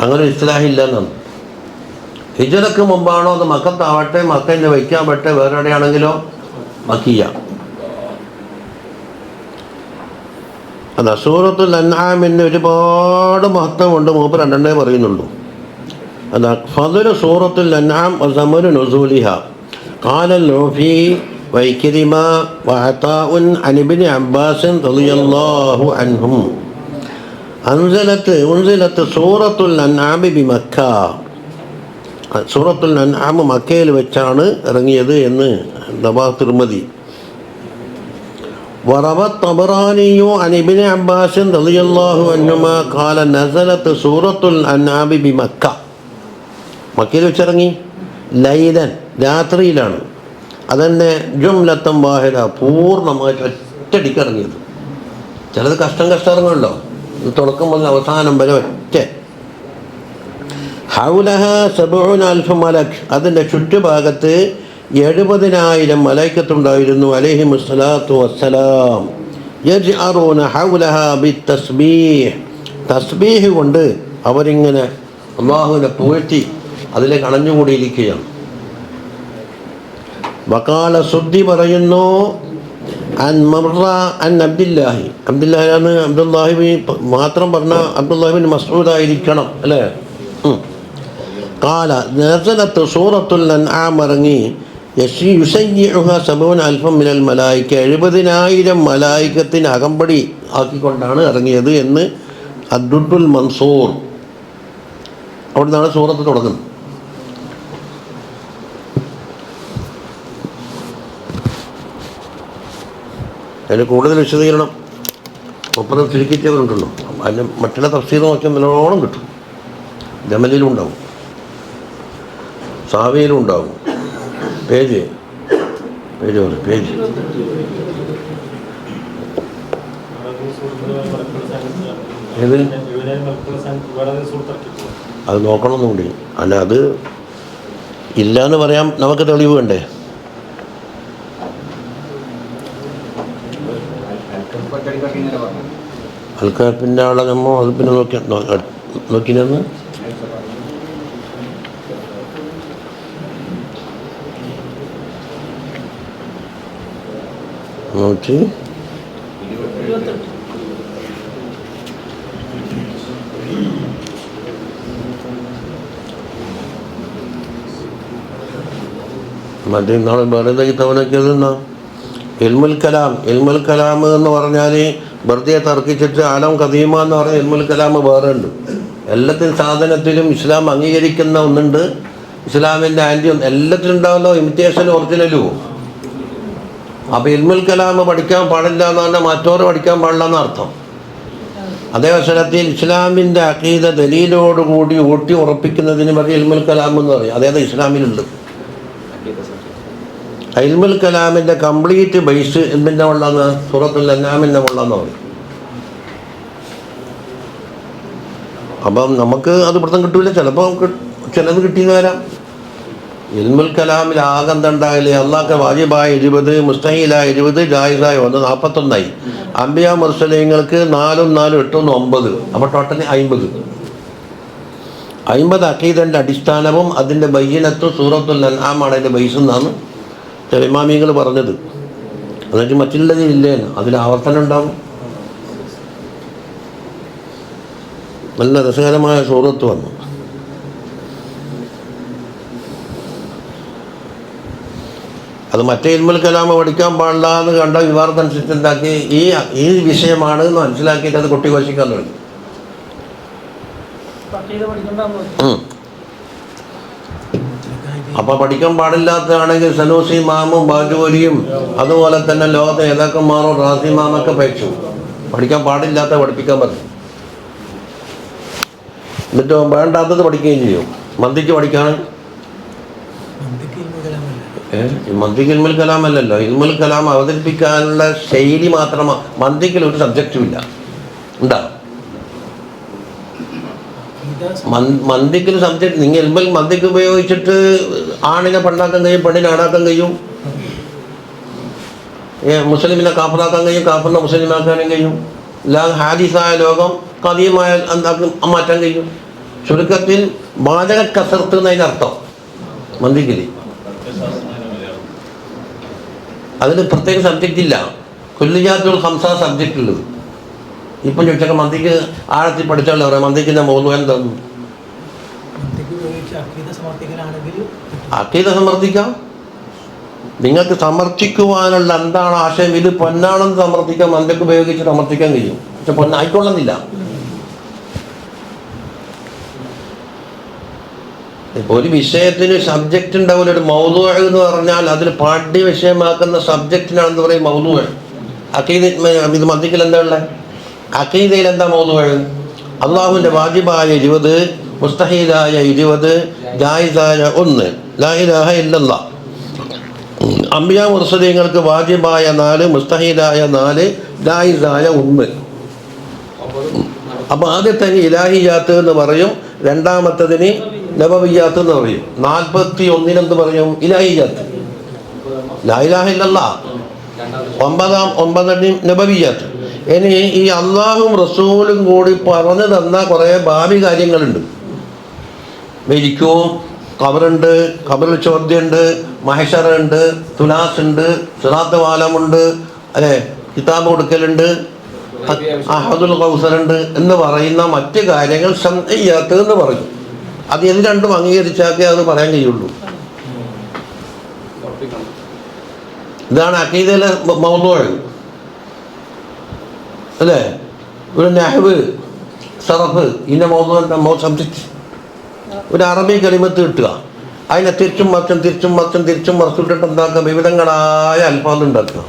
അങ്ങനെ ഇസ്ലാഹില്ല എന്നാണ്. ഹിജ്റക്ക് മുമ്പാണോ അത് മക്കത്താവട്ടെ, മക്കയിൽ വയ്ക്കാൻ പറ്റേ, വേറെ എവിടെയാണെങ്കിലോ മക്കിയ. അതാ സൂറത്തുൽ അൻആമിന് ഒരുപാട് മഹത്വമുണ്ട്. മൂപ്പർ രണ്ടെണ്ണേ പറയുന്നുള്ളൂ. അതാ ഫദ്ലു സൂറത്തുൽ അൻആം വസമനു നുസൂലിഹ ഖാല അൽ-ഊഫി വഇക്രിമ വഅതാഉൻ അൻ ഇബ്നു അബ്ബാസ് റളിയല്ലാഹു അൻഹും ഉൻസിലത്ത് സൂറത്തുൽ അൻആം ബിമക്ക. സൂറത്തുൽ അൻആം മക്കയിൽ വെച്ചാണ് ഇറങ്ങിയത് എന്ന് റവാഹു തിർമിദി. വറവ തബറാനിയു അൻ ഇബ്നു അബ്ബാസ് റളിയല്ലാഹു അൻഹുമാ ഖാല നസലത്ത് സൂറത്തുൽ അൻആം ബിമക്ക. മക്കയിൽ വെച്ചിറങ്ങി. ലൈലൻ, രാത്രിയിലാണ്. അതന്നെ ജുംലത്തൻ വാഹിദ, പൂർണ്ണമായിട്ട് ഒറ്റയടിക്ക് ഇറങ്ങിയത്. ചിലത് കഷ്ടം ഇറങ്ങുമല്ലോ, ഇത് തുടക്കം മുതൽ അവസാനം വരെ ഒറ്റ. ഹൗലഹ 70,000 മലക്, അതിൻ്റെ ചുറ്റുഭാഗത്ത് 70,000 മലൈക്കത്തുണ്ടായിരുന്നു. അലൈഹിമുസ്സലാത്തു വസ്സലാം. യജ്അറൂന ഹൗലഹ ബിത്തസ്ബീഹ്, തസ്ബീഹ് കൊണ്ട് അവരിങ്ങനെ അല്ലാഹുവിനെ പുകഴ്ത്തി അതിലേക്ക് അണഞ്ഞുകൂടിയിരിക്കുകയാണ്. വഖാല സുദ്ദി പറയുന്നു അൻ മർറ അൻ അബ്ദുല്ലാഹി, അബ്ദുല്ലാഹിയാണ് അബ്ദുല്ലാഹിബിൻ മാത്രം പറഞ്ഞ അബ്ദുല്ലാഹിബിൻ മസ്ഊദ് ആയിരിക്കണം അല്ലേ. ഖാല നസലത്ത് സൂറത്തുൽ അൻആം ഇറങ്ങി. യുസയ്യിഉഹ 70,000 മിനൽ മലായിക, 70,000 മലായികത്തിന് അകമ്പടി ആക്കിക്കൊണ്ടാണ് ഇറങ്ങിയത് എന്ന് അദ്ദുൽ മൻസൂർ. അവിടെ നിന്നാണ് സൂറത്ത് തുടങ്ങുന്നത്. അതിന് കൂടുതൽ വിശദീകരണം ഒപ്പം ചുരുക്കിച്ചവരുണ്ടല്ലോ. അതിന് മറ്റുള്ള തഫ്സീർ നോക്കിയാൽ നല്ലോണം കിട്ടും. ജമലിലും ഉണ്ടാവും, സാവിയിലും ഉണ്ടാവും. പേജ് പേജ് ഏത് അത് നോക്കണമെന്നുകൂടി. അല്ല, അത് ഇല്ലയെന്ന് പറയാൻ നമുക്ക് തെളിവ് വേണ്ടേ? അൽക്കാപ്പിൻ്റെ ആളെ നമ്മൾ അത് പിന്നെ നോക്കിനെന്ന് നോക്കി മറ്റേ നാളെ വേറെ തവണക്കിയതെന്നാ ഇൽമുൽ കലാം. ഇൽമുൽ കലാം എന്ന് പറഞ്ഞാൽ വെറുതെ തർക്കിച്ചിട്ട് ആലം ഖദീമ എന്ന് പറഞ്ഞ ഇൽമുൽ കലാം വേറെ ഉണ്ട്. എല്ലാത്തിനും സാധനത്തിലും ഇസ്ലാം അംഗീകരിക്കുന്ന ഒന്നുണ്ട്, ഇസ്ലാമിൻ്റെ ആൻറ്റി എല്ലാത്തിനും ഉണ്ടാവുമല്ലോ ഇമിറ്റേഷനും ഒറിജിനലും. അപ്പോൾ ഇൽമുൽ കലാം പഠിക്കാൻ പാടില്ല എന്ന് പറഞ്ഞാൽ മറ്റോറ് പഠിക്കാൻ പാടില്ല എന്നർത്ഥം. അതേ അവസരത്തിൽ ഇസ്ലാമിൻ്റെ അഖീദ ദലീലോടുകൂടി ഊട്ടി ഉറപ്പിക്കുന്നതിന് പറയും ഇൽമുൽ കലാം എന്ന് പറയും. അതേത് ഇസ്ലാമിലുണ്ട്. ഇൽമുൽ കലാമിൻ്റെ കംപ്ലീറ്റ് ബേസ് എന്തിൻ്റെ ഉള്ളതെന്ന് സൂറത്തുൽ അൻആമിൻ്റെ ഉള്ളതെന്ന് പറയും. അപ്പം നമുക്ക് അത് ഇവിടുന്ന് കിട്ടൂല. ചിലപ്പോൾ ചിലത് കിട്ടിയെന്ന് വരാം. ഇൽമുൽ കലാമിൽ ആകെ എന്തുണ്ടായില്ലേ? അള്ളാഹ്ക്ക് വാജിബായ 20, മുസ്തഹീലായ 20, ജായിസായ 1, 41. അംബിയാ മുർസലീങ്ങൾക്ക് 4 4 8 9. അപ്പോൾ ടോട്ടലി 50 അഖീദൻ്റെ അടിസ്ഥാനവും അതിൻ്റെ ബയ്യിനത്തും സൂറത്തുൽ അൻആമാണ് അതിൻ്റെ ബേസ് എന്നാണ് ചില ഇമാമികൾ പറഞ്ഞത്. എന്നിട്ട് മറ്റുള്ളതില്ലേ, അതിൽ ആവർത്തനം ഉണ്ടാവും. നല്ല രസകരമായ സൂറത്ത് വന്നു. അത് മറ്റേ ഇൽമുൽ കലാം പഠിക്കാൻ പാടില്ല എന്ന് കണ്ട വിവാദം അനുസരിച്ച് എന്താക്കി ഈ വിഷയമാണ് എന്ന് മനസ്സിലാക്കിയിട്ട് അത് കൊട്ടിഘോഷിക്കാൻ തുടങ്ങി. അപ്പോൾ പഠിക്കാൻ പാടില്ലാത്തതാണെങ്കിൽ സനൂസി മാമും ബാജൂരിയും അതുപോലെ തന്നെ ലോകത്തെ നേതാക്കന്മാരും റാസി മാമൊക്കെ പേച്ചു പഠിക്കാൻ പാടില്ലാത്ത പഠിപ്പിക്കാൻ പറഞ്ഞു. എന്നിട്ട് വേണ്ടാത്തത് പഠിക്കുകയും ചെയ്യും. മന്ദിക്ക് പഠിക്കാൻ മന്ദിക്ക് ഇൽമുൽ കലാം അല്ലല്ലോ. ഇൽമുൽ കലാം അവതരിപ്പിക്കാനുള്ള ശൈലി മാത്രമാണ്. മന്ദിക്കിൽ ഒരു സബ്ജക്റ്റും ഇല്ല. ഉണ്ടാവും മന്ദിക്കിൽ സബ്ജക്റ്റ്. നിങ്ങൾ ഇൽമുൽ മന്ദിക്ക് ഉപയോഗിച്ചിട്ട് ആണിനെ പെണ്ണാക്കാൻ കഴിയും, പെണ്ണിനെ ആണാക്കാൻ കഴിയും, മുസ്ലിമിനെ കാഫറാക്കാൻ കഴിയും, കാഫറിനെ മുസ്ലിമാക്കാനും കഴിയും. ഹാദിസായ ലോകം കദീമായ എന്താക്കും മാറ്റാൻ കഴിയും. ചുരുക്കത്തിൽ വാചക കസർത്ത് എന്നതിനർത്ഥം മന്ദിക്കില് അതിന് പ്രത്യേക സബ്ജക്റ്റ് ഇല്ല. കുല്ലിയാത്തുൽ ഹംസ സബ്ജക്റ്റ് ഉള്ളത്. ഇപ്പം ചോദിച്ചാൽ മന്ദിക്ക് ആഴത്തിൽ പഠിച്ചാൽ പറയാം മന്ദിക്കിൻ്റെ മൗലു എന്താന്ന്. അഖീദ സമർത്ഥിക്കാം. നിങ്ങൾക്ക് സമർത്ഥിക്കുവാനുള്ള എന്താണ് ആശയം, ഇത് പൊന്നാണെന്ന് സമർത്ഥിക്കാൻ മന്ദിക്ക് ഉപയോഗിച്ച് സമർത്ഥിക്കാൻ കഴിയും. പക്ഷെ പൊന്നായിക്കൊള്ളുന്നില്ല. ഇപ്പോൾ ഒരു വിഷയത്തിന് സബ്ജക്റ്റ് ഉണ്ടാവില്ല. ഒരു മൗലു എന്ന് പറഞ്ഞാൽ അതിൽ പാഠ്യ വിഷയമാക്കുന്ന സബ്ജക്റ്റിനാണെന്ന് പറയും മൗലു. അഖീദ ഇത് മന്ദിക്കിൽ എന്താ ഉള്ളത്? അഖീദയിൽ എന്താ മൗലു? അള്ളാഹുവിൻ്റെ വാജിബായ 20, മുസ്തഹീലായ 20, ജായിസായ 1, ലാ ഇലാഹ ഇല്ലല്ലാഹ്. അംബിയാ മുർസലീങ്ങൾക്ക് വാജിബായ 4, മുസ്തഹീലായ 4, ജായിസായ 1. അപ്പോൾ ആദ്യത്തെ ഇലാഹിയാത്ത് എന്ന് പറയും, രണ്ടാമത്തതിന് നബവിയാത്ത് എന്ന് പറയും, 41 എന്ത് പറയും? ഇലാഹിയാത്ത്. ലാ ഇലാഹ ഇല്ലല്ലാഹ്. 9 നബവിയാത്ത്. ഇനി ഈ അള്ളാഹും റസൂലും കൂടി പറഞ്ഞു തന്ന കുറേ ഭാവി കാര്യങ്ങളുണ്ട്. മരിക്കും, ഖബറുണ്ട്, ഖബറിൽ ചോദ്യമുണ്ട്, മഹ്ശറുണ്ട്, തുലാസുണ്ട്, സിറാത്ത് വാലമുണ്ട്, അല്ലേ, കിതാബ് കൊടുക്കലുണ്ട്, അഹദുൽ കൗസറുണ്ട് എന്ന് പറയുന്ന മറ്റ് കാര്യങ്ങൾ ശംഇയ്യാത്ത് എന്ന് പറയും. അത് ഇത് രണ്ടും അംഗീകരിച്ചാക്കേ അത് പറയാൻ കഴിയുള്ളൂ. ഇതാണ് അഖീദയിലെ മൗദൂഅ് അല്ലേ. ഒരു നഹ്വ്, സർഫ്, ഇന്ന മൗദൂഅ് സബ്ജക്റ്റ്. ഒരു അറബി കലിമത്ത് കിട്ടുക, അതിനെ തിരിച്ചും മറിച്ചിട്ടിട്ട് എന്താക്കുക? വിവിധങ്ങളായ അൽഫാദ് ഉണ്ടാക്കുക.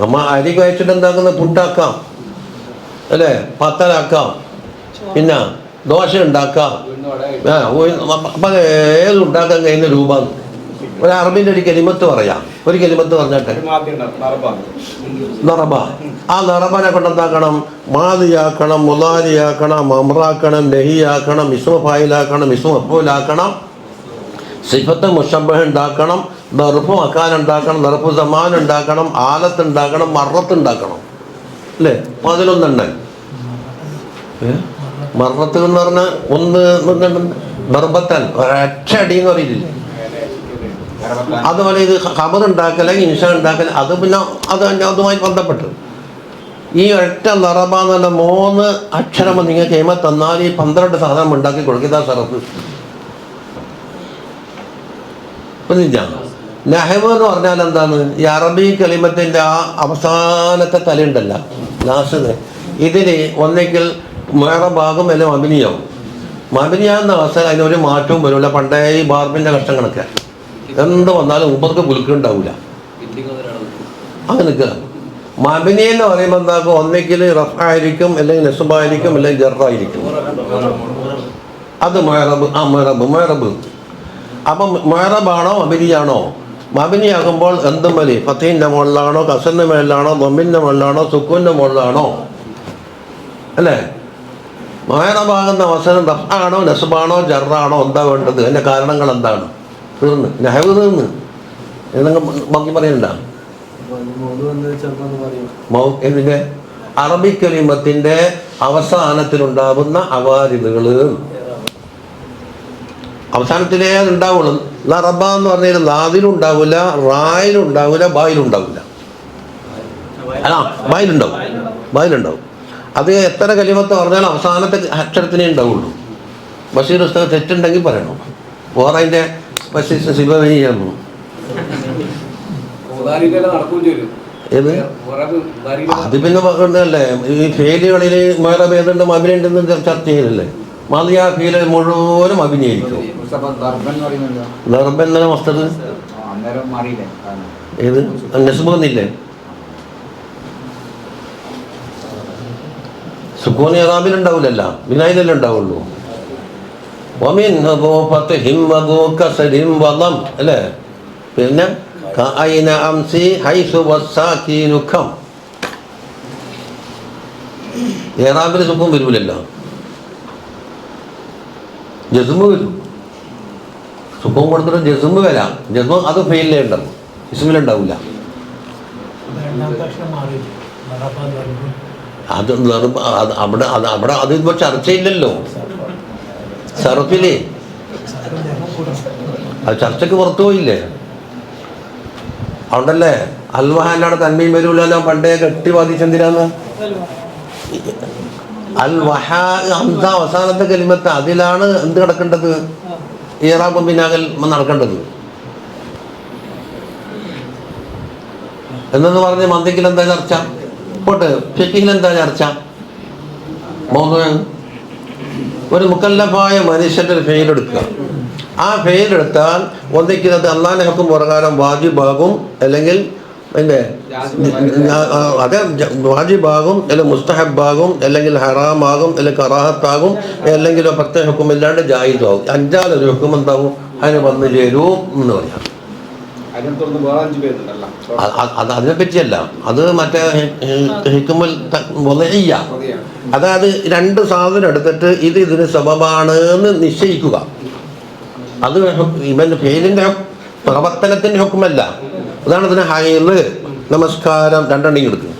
നമ്മൾ അരി കഴിച്ചിട്ട് എന്താക്കുന്ന? പുട്ടാക്കാം, അല്ലേ, പത്തലാക്കാം, പിന്നെ ദോശ ഉണ്ടാക്കാം. അപ്പം ഏത് ഉണ്ടാക്കാൻ കഴിയുന്ന രൂപമാണ്. ഒരു അറബിൻ്റെ ഒരു കലിമത്ത് പറയാം. ഒരു കലിമത്ത് പറഞ്ഞിട്ട് നറബ. ആ നറബനെ കൊണ്ട് എന്താക്കണം? മാദിയാക്കണം, മുലാരിയാക്കണം, അമ്രാക്കണം, നെഹിയാക്കണം, ഇസ്മ ഫായിലാക്കണം, ഇസ്മ മഫ്ഊലാക്കണം, സിഫത്ത് മുഷബ്ബഹ് ഉണ്ടാക്കണം, ദർഫു മക്കാൻ ഉണ്ടാക്കണം, ദർഫു സമാൻ ഉണ്ടാക്കണം, ആലത്ത് ഉണ്ടാക്കണം, മറത്ത് ഉണ്ടാക്കണം, അല്ലേ? 11 മറത്ത് എന്ന് പറഞ്ഞാൽ ദർബത്തൻ, ഒരൊറ്റ അടി എന്ന് പറയില്ല. അതുപോലെ ഇത് ഖബർ ഉണ്ടാക്കൽ, ഇൻഷ ഉണ്ടാക്കൽ, അത് പിന്നെ അതുമായി ബന്ധപ്പെട്ട് ഈ ഒറ്റ നറബ എന്ന് പറഞ്ഞ 3 അക്ഷരം നിങ്ങൾ കേമ തന്നാൽ ഈ 12 സാധനം ഉണ്ടാക്കി കൊടുക്കുക. സർഫ് നഹ്വ് എന്ന് പറഞ്ഞാൽ എന്താണ്? ഈ അറബി കലിമത്തിൻ്റെ ആ അവസാനത്തെ തലയുണ്ടല്ല, ലാസ്റ്റ്, ഇതിൽ ഒന്നെങ്കിൽ മുഅറബാകും അല്ലെങ്കിൽ മബ്നിയാവും. മബ്നിയാകുന്ന അവസരം അതിനൊരു മാറ്റവും വരില്ല. പണ്ടേ ഈ ബാർബിൻ്റെ കഷ്ടങ്ങളൊക്കെ എന്ത് വന്നാലും മുമ്പർക്ക് പുലുക്കുണ്ടാവില്ല. അങ്ങനെ നിൽക്കുക. മബ്നി എന്ന് പറയുമ്പോൾ എന്താക്കും? ഒന്നെങ്കിൽ റഫ്ആയിരിക്കും, അല്ലെങ്കിൽ നസ്ബായിരിക്കും, അല്ലെങ്കിൽ ജർറായിരിക്കും. അത് മുഅറബ്. അപ്പം മുഅറബാണോ മബ്നിയാണോ? മബ്നിയാകുമ്പോൾ എന്തും മതി. ഫത്തഹിൻ്റെ മുകളിലാണോ, കസറിൻ്റെ മുകളിലാണോ, ദമ്മിൻ്റെ മുകളിലാണോ, സുക്കൂൻ്റെ മുകളിലാണോ, അല്ലേ? മുഅറബാകുന്ന അവസരം റഫ്ആണോ, നസ്ബാണോ, ജർറാണോ, എന്താ വേണ്ടത്? അതിൻ്റെ കാരണങ്ങൾ എന്താണ്? തീർന്ന് നഹ്വ് തീർന്ന്. എന്തെങ്കിലും ബാക്കി പറയണ്ട. ഇതിൻ്റെ അറബി കലിമത്തിൻ്റെ അവസാനത്തിലുണ്ടാകുന്ന അവാരിദുകൾ അവസാനത്തിലേ ഉണ്ടാവുള്ളൂ. റബ എന്ന് പറഞ്ഞാൽ ലാദിലും ഉണ്ടാവില്ല, റായിലും ഉണ്ടാവില്ല, ബായിലും ഉണ്ടാവില്ല. ബായിലുണ്ടാവും. അത് എത്ര കലിമത്ത് പറഞ്ഞാലും അവസാനത്തെ അക്ഷരത്തിനേ ഉണ്ടാവുള്ളൂ. ബഷീർ ഉസ്താദ് തെറ്റുണ്ടെങ്കിൽ പറയണം. വേറെ അതിൻ്റെ ശിവവനിയായിരുന്നു. ഏത് അത് പിന്നെ പറഞ്ഞല്ലേ, ഈ ഫെയിലുകളിൽ വേറെ ഭേദമുണ്ട്, അഭിനയുണ്ടെന്ന് ചർച്ച ചെയ്യലല്ലേ. മാതിരി ആ ഫീല് മുഴുവനും അഭിനയിക്കും. ദർബൻ തന്നെ മസ്തത് ഏത് നെസ്ബന്നില്ലേ? സുക്കൂനി ഇറാബിലുണ്ടാവില്ലല്ല, വിനായിലല്ലേ ഉണ്ടാവുള്ളൂ. അല്ലേ? പിന്നെ ഏറാബിൽ സുഖം വരൂലല്ലോ, ജസ്മ് വരും. സുഖം കൊടുത്തിട്ട് ജസ്മ് വരാം. ജസ്മ് അത് ഫെയിലേ ഉണ്ടാവും, ഇസ്മിലുണ്ടാവില്ല. അത് അവിടെ അതിപ്പോ ചർച്ചയില്ലല്ലോ സർഫില്. അത് ചർച്ചക്ക് പുറത്തു പോയില്ലേ? അതുകൊണ്ടല്ലേ അൽവഹാനാണ് തന്മയും വരൂലല്ലോ പണ്ടേ കെട്ടി വാദിച്ചെന്തിനാന്ന്. അൽ വഹാ ഹംസ അവസാനത്തെ കലിമത്ത്, അതിലാണ് എന്ത് കിടക്കേണ്ടത്? ഇറാബും ബിനാകൽ നടക്കേണ്ടത്. എന്നു പറഞ്ഞ് മന്ദിക്കിൽ എന്താ ചർച്ച? പോട്ടെ, ഫിഖിൽ എന്താ ചർച്ച? ഒരു മുക്കല്ലഫായ മനുഷ്യന്റെ ഒരു ഫെയിലെടുക്കുക. ആ ഫെയിലെടുത്താൽ ഒന്നിക്കുന്നത് അള്ളാഹിന്റെ ഹുക്കം പ്രകാരം വാജിബാകും, അല്ലെങ്കിൽ അതെ വാജിബാകും, അല്ലെങ്കിൽ മുസ്തഹബാകും, അല്ലെങ്കിൽ ഹറാമാകും, അല്ലെങ്കിൽ കറാഹത്താകും, അല്ലെങ്കിൽ പ്രത്യേക ഹുക്കം ഇല്ലാണ്ട് ജായിസാകും. അഞ്ചാലൊരു ഹുക്കം എന്താകും? അതിന് വന്നു ചേരൂ എന്ന് പറയാം. അതിനെ പറ്റിയല്ല, അത് മറ്റേ ഹിക്കുമുൽ വദഇയ്യ. അതായത് രണ്ട് സാധനം എടുത്തിട്ട് ഇതിന് സബബാണ് എന്ന് നിശ്ചയിക്കുക. അത് ഇവന്റെ ഫെയിലിന്റെ പ്രവർത്തനത്തിന്റെ ഹുക്കുമല്ല. അതാണ് ഇതിന് ഹൈള് നമസ്കാരം രണ്ടെണ്ണം എടുക്കുക.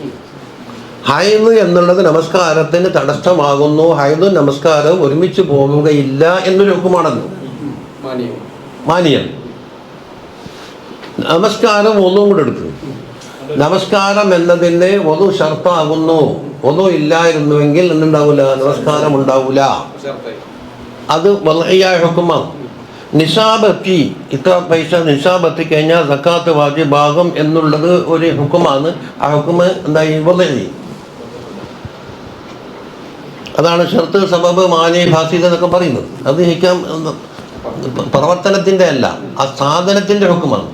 ഹൈള് എന്നുള്ളത് നമസ്കാരത്തിന് തടസ്സമാകുന്നു, ഹൈളും നമസ്കാരവും ഒരുമിച്ച് പോകുകയില്ല എന്നൊരു ഹുക്കുമാണല്ലോ മാനിയം. നമസ്കാരം ഒന്നും കൂടെ എടുക്കും. നമസ്കാരം എന്നതിന് ഒതു ഷർത്താകുന്നു. ഒതു ഇല്ലായിരുന്നുവെങ്കിൽ എന്തുണ്ടാവില്ല? നമസ്കാരം ഉണ്ടാവില്ല. അത് വദഇയ്യായ ഹുക്കുമാണ്. നിസാബെത്തി, ഇത്ര പൈസ നിസാബെത്തി കഴിഞ്ഞാൽ സക്കാത്ത് വാജിബാകും എന്നുള്ളത് ഒരു ഹുക്കുമാണ്. ആ ഹുക്കുമ് എന്തായി? വദഇ. അതാണ് ഷർത്ത്, സബബ്, മാനി, ഫാസിദ് എന്നൊക്കെ പറയുന്നത്. അത് ഹിക്കാം പ്രവർത്തനത്തിൻ്റെ അല്ല, ആ സാധനത്തിൻ്റെ ഹുക്കുമാണ്.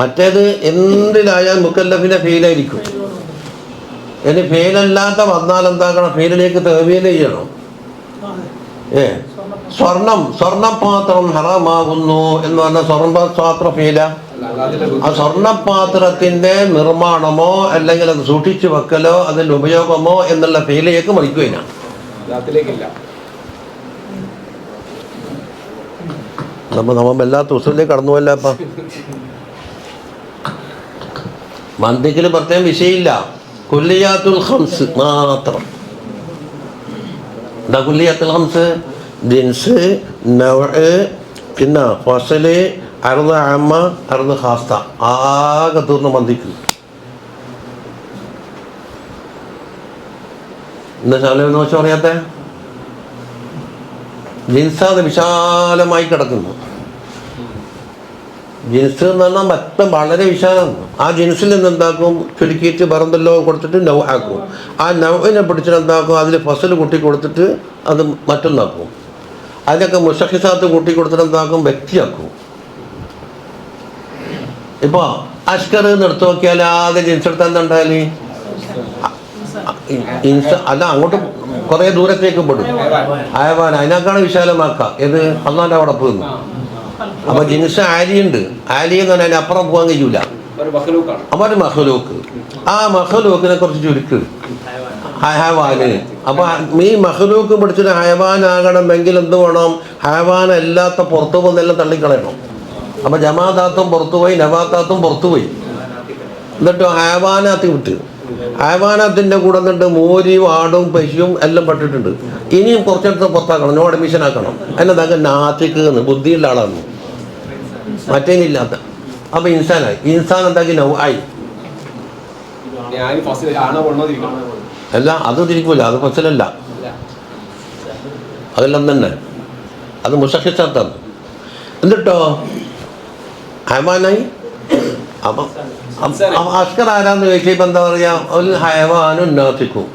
മറ്റേത് എന്തിലായാൽ മുക്കല്ലഫിന്റെ ഫെയിലായിരിക്കും. ഇനി ഫെയിലല്ലാത്ത വന്നാൽ എന്താക്കണം? ഫെയിലിലേക്ക് തഹ്വീൽ ചെയ്യണം. സ്വർണ്ണപാത്രം ഹറാമാകുന്നു എന്ന് പറഞ്ഞാൽ സ്വർണ്ണപാത്ര ഫെയില. ആ സ്വർണ്ണപാത്രത്തിന്റെ നിർമ്മാണമോ അല്ലെങ്കിൽ അത് സൂക്ഷിച്ചു വെക്കലോ അതിന്റെ ഉപയോഗമോ എന്നുള്ള ഫെയിലേക്ക് മറിക്കുകയില്ല. നമ്മ എല്ലാത്ത ഉസൂലിലേക്ക് കടന്നു പോയല്ല. അപ്പം മന്ദിക്കിൽ പ്രത്യേകം വിഷയമില്ല, കുല്ലിയാത്തുൽ ഖംസ് മാത്രം. എന്താ കുല്ലിയാത്തുൽ ഖംസ്? ജിൻസ്, നൗഅ്, പിന്നെ ഫസല്, അർദ് അമ്മ, അർദ് ഖാസ്ത. ആകെ തീർന്ന മന്ദിക്ക്. എന്താ ശാലെന്ന് വെച്ചാൽ പറയാത്ത ജിൻസാത് വിശാലമായി കിടക്കുന്നു. ജിൻസ് എന്ന് പറഞ്ഞാൽ മൊത്തം വളരെ വിശാലമാണ്. ആ ജിൻസിൽ നിന്ന് എന്താക്കും? ചുരുക്കിയിട്ട് പറന്തല്ലോ കൊടുത്തിട്ട് നൗ ആക്കും. ആ നൗവിനെ പിടിച്ചിട്ട് എന്താക്കും? അതിൽ ഫസൽ കൂട്ടി കൊടുത്തിട്ട് അത് മറ്റൊന്നാക്കും. അതിനൊക്കെ മുഷഖിസാത്ത് കൂട്ടി കൊടുത്തിട്ട് എന്താക്കും? വ്യക്തിയാക്കും. ഇപ്പോൾ അഷ്കർ എന്ന് എടുത്തു നോക്കിയാൽ ആദ്യം ജിൻസ് എടുത്താൽ എന്താണ്ടാല് അല്ല, അങ്ങോട്ട് കുറേ ദൂരത്തേക്ക് പെടും. ഹയവാൻ അതിനേക്കാണ് വിശാലമാക്കാം. ഏത്? അള്ളാന്റെ അവിടെ പോകുന്നു. അപ്പൊ ജിൻസ് ആലിയുണ്ട്. ആലി എന്ന് പറഞ്ഞാൽ അപ്പുറം പോകാൻ കഴിയൂല. അപ്പൊ ഒരു മഹ്ലൂക്ക്. ആ മഹ്ലൂക്കിനെ കുറിച്ച് ചുരുക്ക് ഹയവാന്. അപ്പൊ ഈ മഹ്ലൂക്ക് പിടിച്ചിട്ട് ഹയവാനാകണമെങ്കിൽ എന്ത് വേണം? ഹയവാനല്ലാത്ത പുറത്തു പോകുന്നെല്ലാം തള്ളിക്കളയണം. അപ്പൊ ജമാഅത്താത്തും പുറത്തുപോയി, നബാത്താത്തും പുറത്തുപോയി. എന്നിട്ടോ ഹയവാനാത്ത് വിട്ട്. ഹയവാനാത്തിന്റെ കൂടെ നിന്നിട്ട് മോരിയും ആടും പശുവും എല്ലാം പെട്ടിട്ടുണ്ട്. ഇനിയും കുറച്ചെടുത്ത് പുറത്താക്കണം, നോ അഡ്മിഷൻ ആക്കണം. എന്നതാക്കാൻ നാത്തിക്ക് ബുദ്ധിയുള്ള ആളാണ്, മറ്റേനില്ലാത്ത. അപ്പൊ ഇൻസാനായി. ഇൻസാൻ എന്താക്കി? നൗ ആയി. അല്ല, അത് തിരിക്കൂല, അത് ഫസലല്ല, അതെല്ലാം തന്നെ. അത് മുഷഖിസാത്താണ്. എന്നിട്ടോ ഹയവാനായി. അപ്പം അസ്കർ ആരാന്ന് ചോദിച്ചാൽ ഇപ്പം എന്താ പറയാ? ഒരു ഹയവാനും നാത്തിക്കും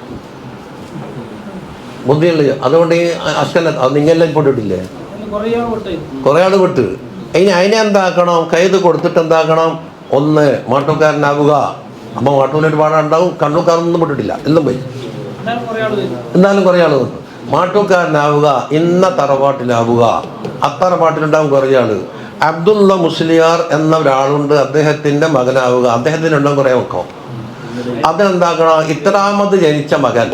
ബുദ്ധിയുള്ള. അതുകൊണ്ട് ഈ അസ്കറിനെ അത് നിങ്ങളെല്ലാം പൊട്ടിട്ടില്ലേ? കുറേ ആൾ വിട്ട്. അതിനെ എന്താക്കണം? കൈത് കൊടുത്തിട്ട് എന്താക്കണം? ഒന്ന് മാട്ടൂക്കാരനാവുക. അപ്പം മാട്ടൂരിൽ ഒരുപാട് ഉണ്ടാവും. കണ്ണൂക്കാരൊന്നും വിട്ടിട്ടില്ല, എല്ലാം പോയി. എന്നാലും കുറേ ആൾ വന്നു. മാട്ടൂക്കാരനാവുക, ഇന്ന തറവാട്ടിലാവുക. അത്തറവാട്ടിലുണ്ടാവും കുറേ ആൾ. അബ്ദുള്ള മുസ്ലിയാർ എന്ന ഒരാളുണ്ട്, അദ്ദേഹത്തിൻ്റെ മകനാവുക. അദ്ദേഹത്തിനുണ്ടാവും കുറേ മക്കം. അതെന്താക്കണം? ഇത്രാമത് ജനിച്ച മകൻ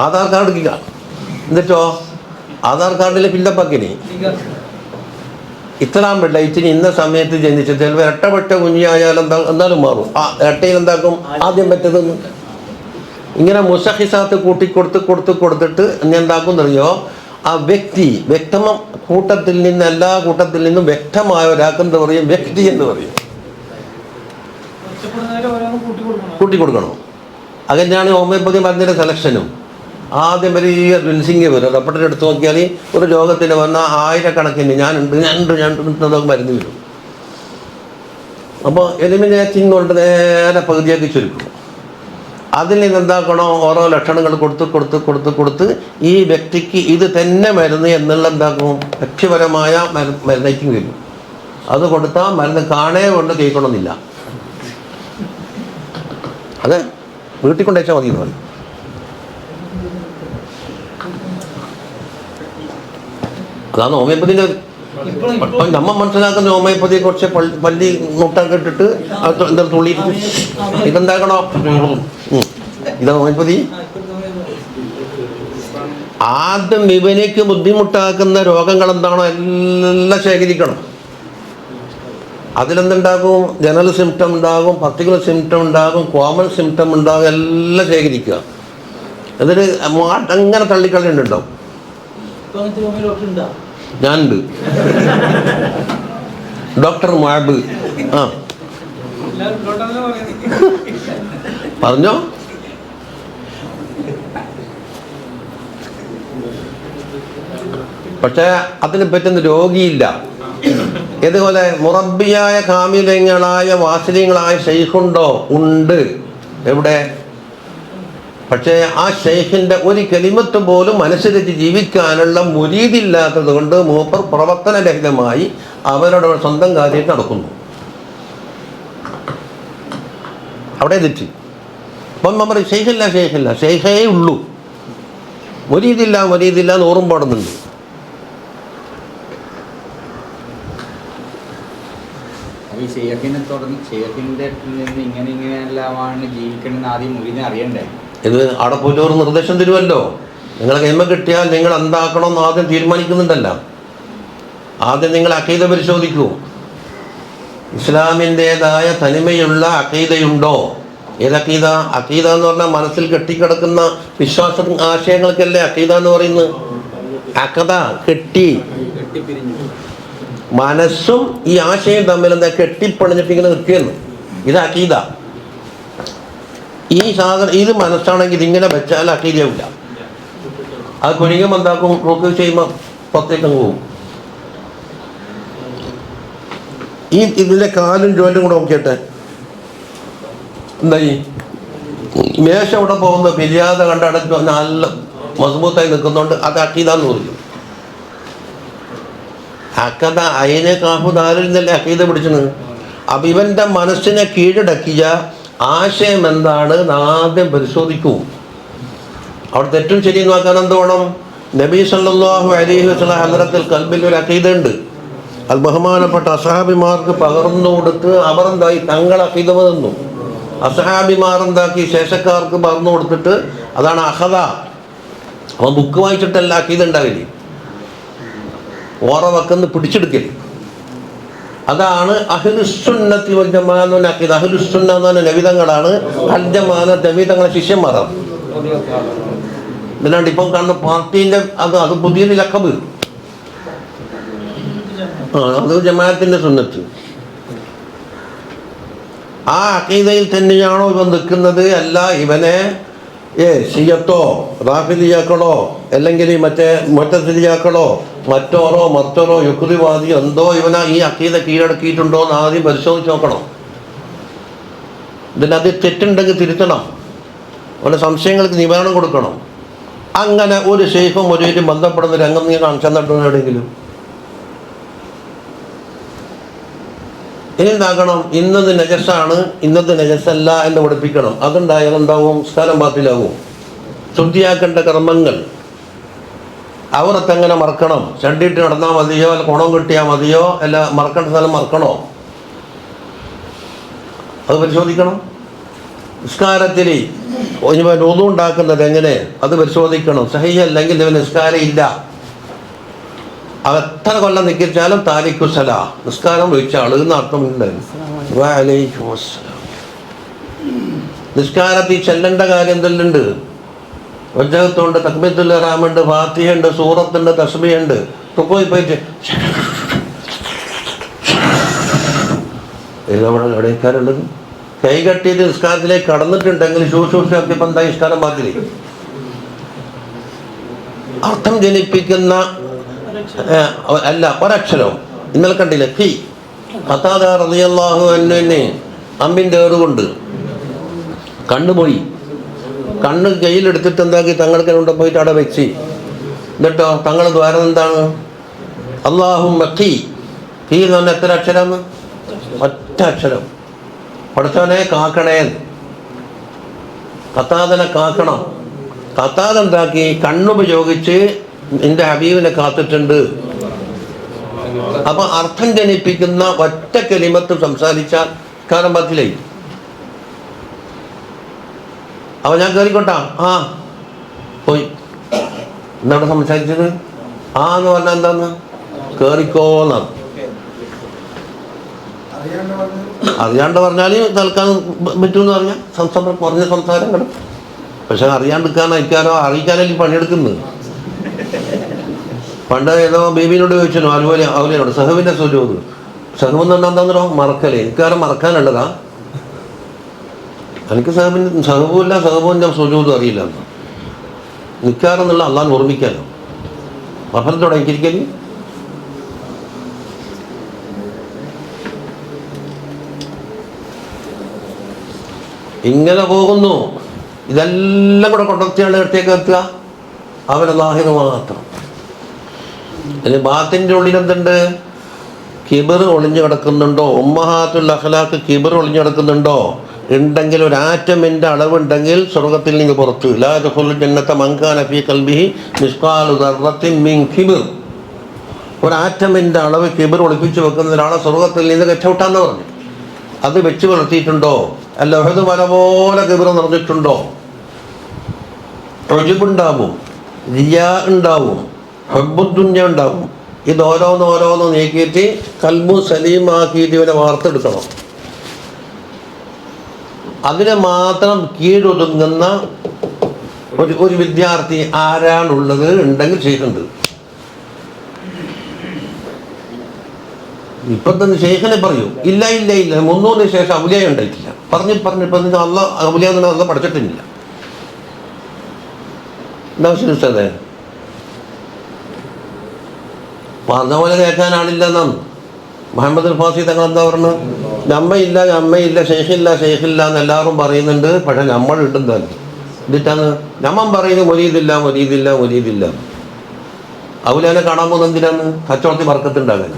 ആധാർ കാർഡ് എടുക്കുക. എന്നിട്ടോ ആധാർ കാർഡിൽ ഫില്ലപ്പാക്കിനി ഇത്രാം ഡേറ്റിന് ഇന്ന സമയത്ത് ജനിച്ച. ചിലപ്പോൾ ഇരട്ടപ്പെട്ട കുഞ്ഞായാലും എന്താ എന്തായാലും മാറും. ആ ഇരട്ടയിൽ എന്താക്കും? ആദ്യം പറ്റതെന്ന് ഇങ്ങനെ മുസഹിസാത്ത് കൊടുത്തിട്ട് എന്താക്കുന്നറിയോ, ആ വ്യക്തി കൂട്ടത്തിൽ നിന്ന്, എല്ലാ കൂട്ടത്തിൽ നിന്നും വ്യക്തമായ ഒരാൾക്ക് എന്താ പറയും, വ്യക്തി എന്ന് പറയും, കൂട്ടിക്കൊടുക്കണം. അങ്ങനെയാണ് ഹോമിയോപ്പതി മരുന്നിൻ്റെ സെലക്ഷനും. ആദ്യം വലിയ ഡ്രിൻസിങ് വരും. ഡോക്ടറെ എടുത്ത് നോക്കിയാൽ ഒരു രോഗത്തിന് വന്നാൽ ആയിരക്കണക്കിന് ഞാനുണ്ട് മരുന്ന് വരും. അപ്പോൾ എലിമിനേറ്റിംഗ് കൊണ്ട് നേരെ പകുതിയാക്കി ചുരുക്കും. അതിൽ നിന്ന് എന്താക്കണോ, ഓരോ ലക്ഷണങ്ങൾ കൊടുത്ത് ഈ വ്യക്തിക്ക് ഇത് തന്നെ മരുന്ന് എന്നുള്ള എന്താക്കും, വ്യക്തിപരമായ മരുന്നേറ്റിംഗ് വരും. അത് കൊടുത്താൽ മരുന്ന് കാണേ കൊണ്ട് കേൾക്കണമെന്നില്ല. അതെ, വീട്ടിൽ കൊണ്ടുവച്ചാൽ മതി എന്ന് പറയും. അതാണ് ഹോമിയോപ്പതിൻ്റെ. നമ്മ മനസ്സിലാക്കുന്ന ഹോമിയോപ്പതിയെ കുറിച്ച് പല്ലി മുട്ടൊക്കെ ഇട്ടിട്ട് എന്താ തുള്ളി ഇതെന്താക്കണോ, ഇതാ ഹോമിയോപ്പതി. ആദ്യം ഇവനേക്ക് ബുദ്ധിമുട്ടാക്കുന്ന രോഗങ്ങൾ എന്താണോ എല്ലാം ശേഖരിക്കണം. അതിലെന്തുണ്ടാകും, ജനറൽ സിംറ്റം ഉണ്ടാകും, പർട്ടിക്കുലർ സിംറ്റം ഉണ്ടാകും, കോമൺ സിംറ്റം ഉണ്ടാകും, എല്ലാം ശേഖരിക്കുക. എന്നിട്ട് അങ്ങനെ തള്ളിക്കളയുണ്ടാവും. ഞാനുണ്ട്, ഡോക്ടർ മുഅബ്. ആ പറഞ്ഞോ. പക്ഷേ അതിനെ പറ്റുന്ന രോഗിയില്ല. ഇതുപോലെ മുറബിയായ കാമിലങ്ങളായ വാസനീയങ്ങളായ ശൈഖുണ്ടോ? ഉണ്ട്. എവിടെ? പക്ഷേ ആ ശൈഖിൻ്റെ ഒരു കലിമത്ത് പോലും മനസ്സിലെത്തി ജീവിക്കാനുള്ള മുരീദില്ലാത്തത് കൊണ്ട് മൂപ്പർ പ്രവർത്തനരഹിതമായി അവരുടെ സ്വന്തം കാര്യം നടക്കുന്നു. അവിടെ തെറ്റി. അപ്പം നമ്മൾ ശൈഖില്ല ശൈഖേ ഉള്ളൂ, മുരീദില്ല നൂറും പാടുന്നുണ്ട്. ഇത് അവിടെ പോയിട്ട് ഒരു നിർദ്ദേശം തരുമല്ലോ. നിങ്ങളെ കൈമ കിട്ടിയാൽ നിങ്ങൾ എന്താക്കണമെന്ന് ആദ്യം തീരുമാനിക്കുന്നുണ്ടല്ല. ആദ്യം നിങ്ങൾ അഖീദ പരിശോധിക്കൂ. ഇസ്ലാമിൻ്റെതായ തനിമയുള്ള അഖീദയുണ്ടോ? ഏതഖീദ? അഖീദ എന്ന് പറഞ്ഞാൽ മനസ്സിൽ കെട്ടിക്കിടക്കുന്ന വിശ്വാസ ആശയങ്ങൾക്കല്ലേ അഖീദ എന്ന് പറയുന്നത്. അഖദ കെട്ടി, മനസ്സും ഈ ആശയം തമ്മിൽ എന്താ കെട്ടിപ്പണിഞ്ഞിട്ട് ഇങ്ങനെ നിൽക്കുന്നു. ഇത് അഖീദ. ഈ സാധനം ഇത് മനസ്സാണെങ്കിൽ ഇതിങ്ങനെ വെച്ചാൽ അഖീദയാവില്ല. അത് കുനികുമ്പോൾ എന്താക്കും, റൂക്ക് ചെയ്യുമ്പോൾ പുറത്തേക്ക് പോകും. ഇതിൻ്റെ കാലും ജോയിൻറ്റും കൂടെ നോക്കിയിട്ട് എന്തായി, മേശ ഇവിടെ പോകുന്ന പിരിയാതെ കണ്ടടച്ച് നല്ല മസ്ബൂത്തായി നിൽക്കുന്നുണ്ട്. അത് അഖീദാന്ന് പറയും. അക്കഥ അയിനെ കാഹുദാരിൽ നിന്നല്ലേ അഖീദ പിടിച്ചത്. അപ്പം ഇവൻ്റെ മനസ്സിനെ കീഴടക്കിയ ആശയം എന്താണ് ആദ്യം പരിശോധിക്കൂ. അവിടെ തെറ്റും ശരിയും നോക്കാൻ എന്ത് വേണം? നബി സല്ലല്ലാഹു അലൈഹി വസല്ലം ഹദ്റത്തിൽ ഖൽബിൽ ഒരു അഖീദ ഉണ്ട്. അത് ബഹുമാനപ്പെട്ട അസ്ഹാബിമാർക്ക് പകർന്നു കൊടുത്ത് അവർ എന്തായി, തങ്ങൾ അഖീദ തന്നു. അസ്ഹാബിമാർ എന്താക്കി, ശേഷക്കാർക്ക് പകർന്നു കൊടുത്തിട്ട് അതാണ് അഖദ. അവൻ ബുക്ക് വായിച്ചിട്ടല്ല അഖീദ ഉണ്ടാവില്ലേ, ഓറ വക്കെന്ന് പിടിച്ചെടുക്കൽ. അതാണ് അഹ്ലുസുന്നത്തി വൽ ജമാഅത്ത് അഖീദ. അഹ്ലുസുന്ന എന്ന് പറഞ്ഞ നബിതങ്ങളാണ്, അൽ ജമാഅത്ത് നബിതങ്ങളെ ശിഷ്യന്മാരാണ്. ഇതിനാണ്ട് ഇപ്പം കാണുന്ന പാർട്ടീൻ്റെ അത് പുതിയൊരു ലഖബ്. അത് ജമാഅത്തിൻ്റെ സുന്നത്ത്. ആ അഖീദയിൽ തന്നെയാണോ ഇവൻ നിൽക്കുന്നത്? അല്ല ഇവനെ ഷിയത്തോ റാഫിലിയാക്കളോ അല്ലെങ്കിൽ മറ്റേ മുഅ്തസിലിയാക്കളോ മറ്റോരോ യുക്തിവാദിയോ എന്തോ ഇവനാ ഈ അഖീദ കീഴടക്കിയിട്ടുണ്ടോ എന്ന് ആദ്യം പരിശോധിച്ച് നോക്കണം. ഇതിനത് തെറ്റുണ്ടെങ്കിൽ തിരുത്തണം, അവൻ്റെ സംശയങ്ങൾക്ക് നിവാരണം കൊടുക്കണം. അങ്ങനെ ഒരു ശൈഖും ഒരു ബന്ധപ്പെടുന്ന രംഗം നീ കാണിച്ചെന്നിട്ടോ എവിടെയെങ്കിലും? ഇനി എന്താക്കണം, ഇന്നത് നജസാണ് ഇന്നത് നജസല്ല എന്ന് പഠിപ്പിക്കണം. അതുണ്ടായാൽ എന്താവും? സ്ഥലം ബാത്തിലാവും. ശുദ്ധിയാക്കേണ്ട കർമ്മങ്ങൾ അവരത്തെങ്ങനെ മറക്കണം? ചണ്ടിയിട്ട് നടന്നാൽ മതിയോ, അല്ല കുണം കിട്ടിയാൽ മതിയോ, അല്ല മറക്കേണ്ട സ്ഥലം മറക്കണോ? അത് പരിശോധിക്കണം. നിസ്കാരത്തിൽ ഇവൻ ഒന്നും ഉണ്ടാക്കുന്നത് എങ്ങനെ? അത് പരിശോധിക്കണം. സഹീഹ് അല്ലെങ്കിൽ ഇവൻ നിസ്കാരം ഇല്ല. അവ എത്ര കൊല്ലം നിൽക്കിച്ചാലും താരിഖുസല, നിസ്കാരം ഒഴിച്ച ആള് എന്ന് അർത്ഥമുണ്ട്. വഅലൈക്കും അസ്സലാം. നിസ്കാരത്തിൽ ചെല്ലേണ്ട കാര്യം എന്തെല്ലുണ്ട്? വജ്ജഹത്തുണ്ട്, തക്ബീറത്തുൽ ഇഹ്റാമുണ്ട്, ഫാത്തിഹയുണ്ട്, സൂറത്തുണ്ട്, തസ്ബീഹുണ്ട്. റുക്കൂഇൽ പോയിട്ട് നമ്മുടെ ഇടയ്ക്കാരുള്ളത് കൈ കെട്ടിയിട്ട് നിസ്കാരത്തിലേക്ക് കടന്നിട്ടുണ്ടെങ്കിൽ ശുശ്രൂഷയാക്കിയപ്പോൾ എന്താ നിസ്കാരം ബാത്തില്? അർത്ഥം ജനിപ്പിക്കുന്ന അല്ല ഒരക്ഷരവും. ഇന്നലെ കണ്ടില്ലേ ഫി ഖതാദ റളിയല്ലാഹു അൻഹുവിനെ അമ്പിൻ്റെ ഏറുകൊണ്ട് കണ്ണുപോയി. കണ്ണ് കയ്യിലെടുത്തിട്ട് എന്താക്കി തങ്ങൾക്ക് കൊണ്ട് പോയിട്ട് അവിടെ വെച്ച്. എന്നിട്ടോ തങ്ങൾ ദ്വാരം എന്താണ്? അല്ലാഹുമ്മ ഖീ. ഖീ എന്ന് പറഞ്ഞാൽ എത്ര അക്ഷരമാണ്? ഒറ്റ അക്ഷരം. പഠിച്ചവനെ കാക്കണേ, ഖതാദനെ കാക്കണം. ഖതാദ എന്താക്കി? കണ്ണുപയോഗിച്ച് നിന്റെ ഹബീബിനെ കാത്തിട്ടുണ്ട്. അപ്പൊ അർത്ഥം ജനിപ്പിക്കുന്ന ഒറ്റ കലിമത്ത് സംസാരിച്ചാൽ കാലം പത്തിലായി. അപ്പൊ ഞാൻ കയറിക്കോട്ടാ, ആ പോയി. എന്താണ് സംസാരിച്ചത്? ആ എന്ന് പറഞ്ഞാൽ എന്താന്ന്? കേറിക്കോന്നാണ്. അറിയാണ്ട് പറഞ്ഞാൽ തൽക്കാലം പറ്റൂന്ന് പറഞ്ഞാൽ പറഞ്ഞ സംസാരം കിട്ടും. പക്ഷെ അറിയാണ്ടിരിക്കാനോ അയക്കാനോ അറിയിക്കാനല്ലേ പണിയെടുക്കുന്നത്. പണ്ട് ഏതോ ബേബിനോട് ചോദിച്ചു, അതുപോലെ അവനോട് സഹബിന്റെ സുജൂദ്. സഹബ് എന്ന് പറഞ്ഞാൽ എന്താന്നോ? മറക്കലേ. എനിക്കാരും മറക്കാനുള്ളതാ. എനിക്ക് സഹബുമില്ല, സഹബും സുജൂദും അറിയില്ല. നിൽക്കാറെന്നുള്ള അള്ളാൻ ഓർമ്മിക്കാനോ മഫലത്തോടെ എനിക്കിരിക്കല്. ഇങ്ങനെ പോകുന്നു. ഇതെല്ലാം കൂടെ കൊണ്ടുവത്തിയാണ് ഇടത്തേക്ക് എത്തുക. അവരെ ലാഹിദ് മാത്രം. ഇനി ബാത്തിൻ്റെ ഉള്ളിൽ എന്തുണ്ട്? കിബർ ഒളിഞ്ഞു കിടക്കുന്നുണ്ടോ? ഉമ്മഹാത്തുൽ അഖ്ലാഖ് കിബർ ഒളിഞ്ഞു കിടക്കുന്നുണ്ടോ? ഉണ്ടെങ്കിൽ ഒരു ആറ്റമിൻ്റെ അളവുണ്ടെങ്കിൽ സ്വർഗത്തിൽ നിന്ന് പുറത്ത്. ലാ യദ്ഖുലുൽ ജന്നത മൻ കാന ഫീ ഖൽബിഹി മിസ്ഖാലു ദർറത്തിൻ മിൻ കിബർ. ഒരു ആറ്റമിൻ്റെ അളവ് കിബർ ഒളിപ്പിച്ച് വെക്കുന്ന ഒരാളെ സ്വർഗത്തിൽ നിന്ന് രക്ഷപ്പെട്ടാന്ന് പറഞ്ഞു. അത് വെച്ച് പുലർത്തിയിട്ടുണ്ടോ? അല്ല ഉഹദ് മല പോലെ കിബർ നിറഞ്ഞിട്ടുണ്ടോ? ഉജ്ബുണ്ടാവും, റിയാ ഉണ്ടാവും, ഹുബ്ബുദ്ദുന്യ ഉണ്ടാവും. ഇത് ഓരോന്ന് നീക്കിയിട്ട് കൽബു സലീമാക്കിയിട്ട് ഇവനെ വാർത്തെടുക്കണം. അതിനെ മാത്രം കീഴൊതുങ്ങുന്ന ഒരു വിദ്യാർത്ഥി ആരാണുള്ളത്? ഉണ്ടെങ്കിൽ ചെയ്യുന്നുണ്ട്. ഇപ്പം തന്നെ ശേഖനെ പറയൂ, ഇല്ല 300 ശേഷം ഔലിയ ഉണ്ടായിട്ടില്ല. പറഞ്ഞ് അല്ല ഔലിയ അല്ല പഠിച്ചിട്ടില്ല. എന്താ വിശ്വസിച്ചത്? പറഞ്ഞ പോലെ കേൾക്കാനാണില്ലെന്നാണ് മുഹമ്മദ് ഫാസി തങ്ങൾ എന്താ പറഞ്ഞത്? നമ്മയില്ല ഷെയ്ഖില്ല എന്ന് എല്ലാവരും പറയുന്നുണ്ട്. പക്ഷെ നമ്മൾ ഇടുന്നതല്ല. എന്നിട്ടാണ് നമ്മൻ പറയുന്നത് മൊരീദില്ല. ഔലിയാനെ കാണാൻ പോകുന്നത് എന്തിനാണ്? കച്ചവടത്തിൽ വർക്കത്തുണ്ടാകാൻ.